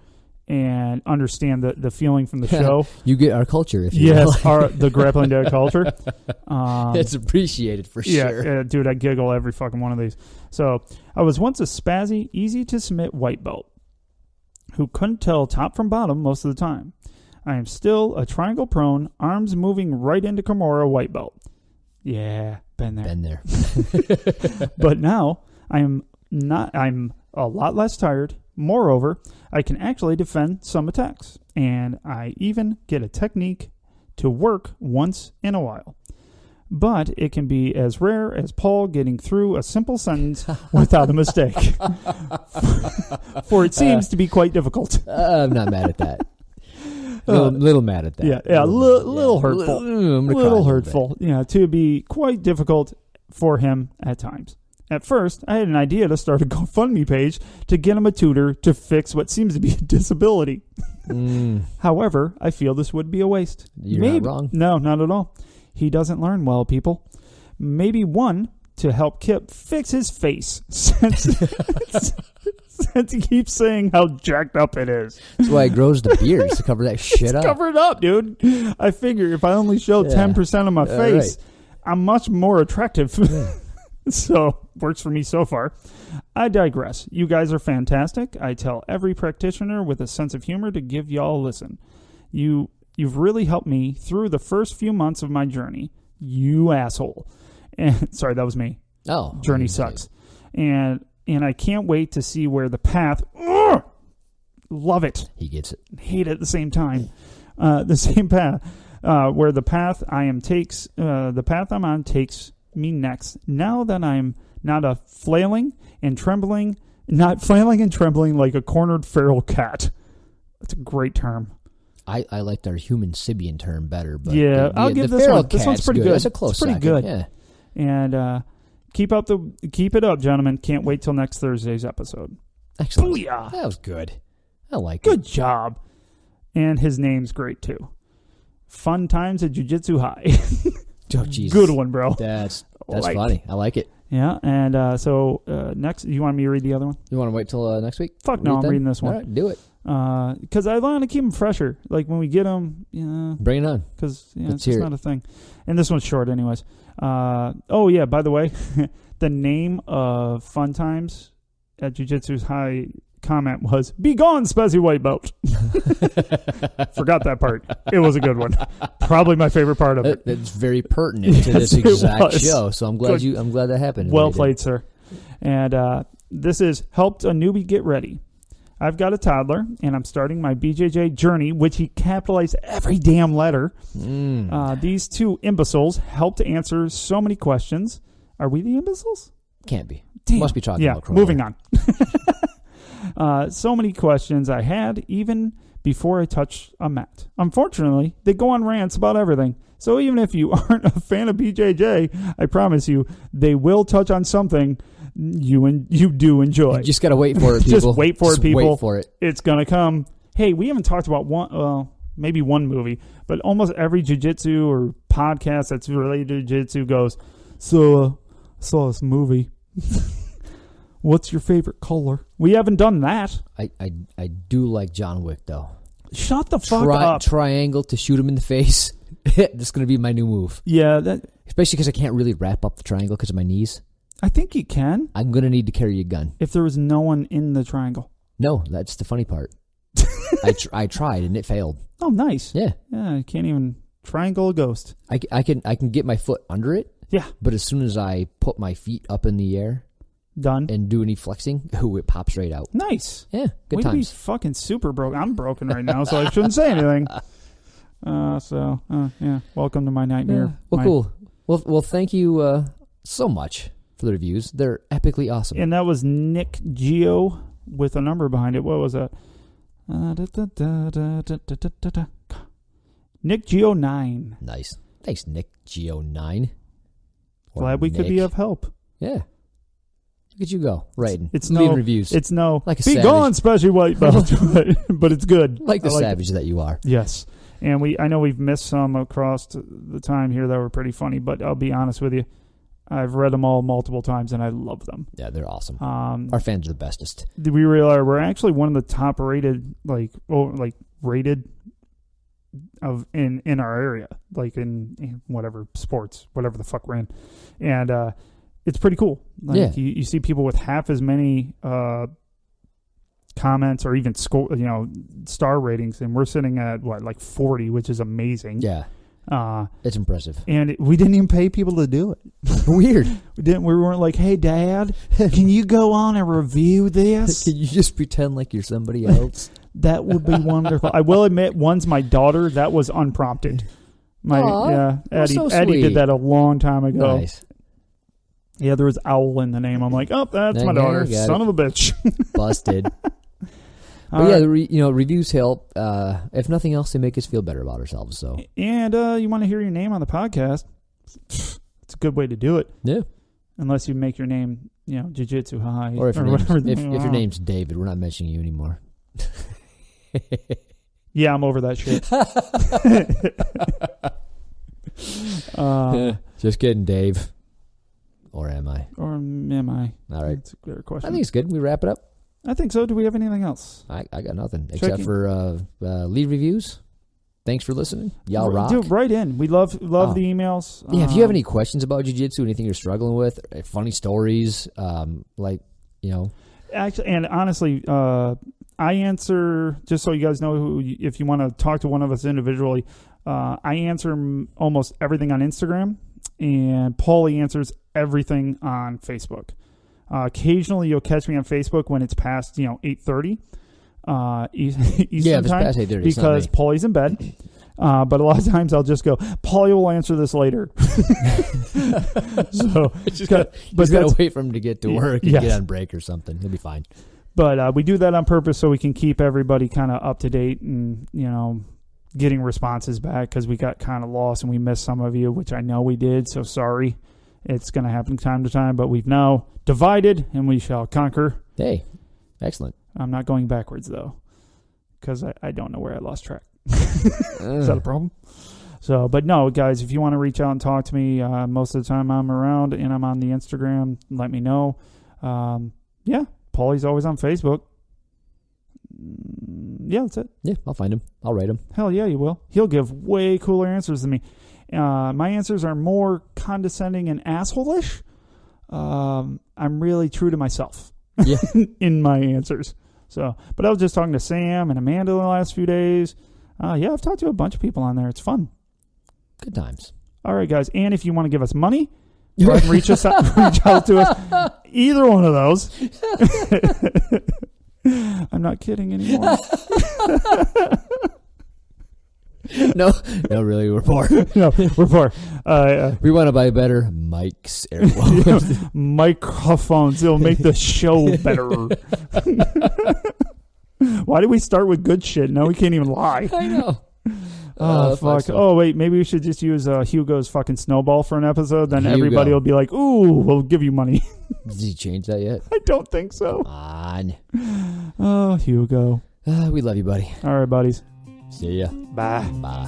and understand the feeling from the show. You get our culture, if you will. Yes, the Grappling Dad culture. It's appreciated for sure. Yeah, dude, I giggle every fucking one of these. So, I was once a spazzy, easy-to-submit white belt who couldn't tell top from bottom most of the time. I am still a triangle prone, arms moving right into Kimura white belt. Yeah, been there. But now, I'm a lot less tired. Moreover, I can actually defend some attacks, and I even get a technique to work once in a while. But it can be as rare as Paul getting through a simple sentence without a mistake. For it seems to be quite difficult. I'm not mad at that. little mad at that. Yeah, little hurtful. Little hurtful. Yeah, to be quite difficult for him at times. At first, I had an idea to start a GoFundMe page to get him a tutor to fix what seems to be a disability. However, I feel this would be a waste. You're not wrong. No, not at all. He doesn't learn well, people. Maybe one to help Kip fix his face since he keeps saying how jacked up it is. That's why he grows the beard, to cover that shit up. Cover it up, dude. I figure if I only show 10% of my face, I'm much more attractive. Yeah. So, works for me so far. I digress. You guys are fantastic. I tell every practitioner with a sense of humor to give y'all a listen. You've really helped me through the first few months of my journey. You asshole. And sorry, that was me. Oh. Journey sucks. And I can't wait to see where the path... love it. He gets it. Hate it at the same time. The same path. Where the path I'm on takes me next. Now that I'm not flailing and trembling like a cornered feral cat. That's a great term. I liked our human Sibian term better, but I'll give this one. This one's pretty good. That's a close it's pretty second. good. Yeah. And keep it up, gentlemen. Can't wait till next Thursday's episode. Excellent. Booyah. That was good. I like Good it. job. And his name's great too. Fun times at Jiu-Jitsu High. Oh, Jesus. Good one, bro. That's funny. I like it. Yeah, and so next, you want me to read the other one? You want to wait till next week? Fuck no, I'm reading this one. All right, do it. Because I want to keep them fresher. Like when we get them, bring it on. Because it's just not a thing. And this one's short, anyways. Oh yeah, by the way, the name of Fun Times at Jiu-Jitsu's High comment was "Be gone, spazzy white belt." Forgot that part. It was a good one. Probably my favorite part of it. It's very pertinent to this exact show. So I'm glad that happened. Well played, sir. And this is helped a newbie get ready. I've got a toddler, and I'm starting my BJJ journey, which he capitalized every damn letter. These two imbeciles helped answer so many questions. Are we the imbeciles? Can't be. Damn. Must be talking about Kroyler. Moving on. So many questions I had even before I touched a mat. Unfortunately, they go on rants about everything. So even if you aren't a fan of BJJ, I promise you, they will touch on something you do enjoy. You just got to wait for it, people. Just wait for it, people. Wait for it. It's going to come. Hey, we haven't talked about maybe one movie, but almost every jiu-jitsu or podcast that's related to jiu-jitsu goes, so I saw this movie. What's your favorite color? We haven't done that. I do like John Wick, though. Shut the fuck up. Triangle to shoot him in the face. That's going to be my new move. Yeah. Especially because I can't really wrap up the triangle because of my knees. I think you can. I'm going to need to carry a gun. If there was no one in the triangle. No, that's the funny part. I tried and it failed. Oh, nice. Yeah. Yeah, I can't even triangle a ghost. I can get my foot under it. Yeah. But as soon as I put my feet up in the air. Done. And do any flexing, it pops right out. Nice. Yeah, good We'd times. Be fucking super broke. I'm broken right now, so I shouldn't say anything. Yeah. Welcome to my nightmare. Well, cool. Well, thank you so much for the reviews. They're epically awesome. And that was Nick Geo with a number behind it. What was that? Nick Geo 9. Nice. Thanks, Nick Geo 9. Glad we could be of help. Yeah. Look at you go, writing. It's leaving no reviews. It's no. Like a be savage. Gone, special white belt, but it's good. Like the savage that you are. Yes, and I know we've missed some across the time here that were pretty funny, but I'll be honest with you, I've read them all multiple times and I love them. Yeah, they're awesome. Our fans are the bestest. We realize we're actually one of the top rated, rated of in our area, like in whatever sports, whatever the fuck we're in, and. It's pretty cool. Like you see people with half as many comments or even star ratings, and we're sitting at 40, which is amazing. Yeah, it's impressive. And we didn't even pay people to do it. Weird. We weren't like, "Hey, Dad, can you go on and review this?" Can you just pretend like you're somebody else? That would be wonderful. I will admit, one's my daughter. That was unprompted. Eddie did that a long time ago. Nice. Yeah, there was owl in the name. I'm like, oh, that's my daughter. Son of a bitch. Busted. But yeah, reviews help. If nothing else, they make us feel better about ourselves. So, and you want to hear your name on the podcast? It's a good way to do it. Yeah. Unless you make your name, Jiu-Jitsu High, or if whatever. If your name's David, we're not mentioning you anymore. Yeah, I'm over that shit. Just kidding, Dave. Or am I? Or am I? All right. That's a better question. I think it's good. We wrap it up. I think so. Do we have anything else? I got nothing except for lead reviews. Thanks for listening. Y'all rock. Dude, right in. We love the emails. Yeah, if you have any questions about jiu-jitsu, anything you're struggling with, funny stories, Actually, and honestly, I answer, just so you guys know, if you want to talk to one of us individually, I answer almost everything on Instagram, and Paulie answers everything on Facebook. Occasionally, you'll catch me on Facebook when it's past 8:30 Eastern time, past 8:30, because Paulie's in bed. But a lot of times I'll just go, Paulie will answer this later. So, he's got to wait for him to get to work and get on break or something. He'll be fine. But we do that on purpose so we can keep everybody kind of up to date and, getting responses back, because we got kind of lost and we missed some of you, which I know we did. So sorry. It's going to happen time to time, but we've now divided and we shall conquer. Hey, excellent. I'm not going backwards, though, because I don't know where I lost track. Is that a problem? So, but no, guys, if you want to reach out and talk to me, most of the time I'm around and I'm on the Instagram. Let me know. Paulie's always on Facebook. Yeah, that's it. Yeah, I'll find him. I'll write him. Hell yeah, you will. He'll give way cooler answers than me. My answers are more condescending and asshole-ish. I'm really true to myself in my answers. So, but I was just talking to Sam and Amanda the last few days. I've talked to a bunch of people on there. It's fun. Good times. All right, guys. And if you want to give us money, reach out to us. Either one of those. I'm not kidding anymore. No, really, we're poor. No, we're poor. We want to buy better mics, microphones. It'll make the show better. Why did we start with good shit? Now we can't even lie. I know. Oh, fuck. Oh, wait. Maybe we should just use Hugo's fucking snowball for an episode. Then everybody will be like, ooh, we'll give you money. Did he change that yet? I don't think so. Come on. Oh, Hugo. We love you, buddy. All right, buddies. See ya. Bye. Bye.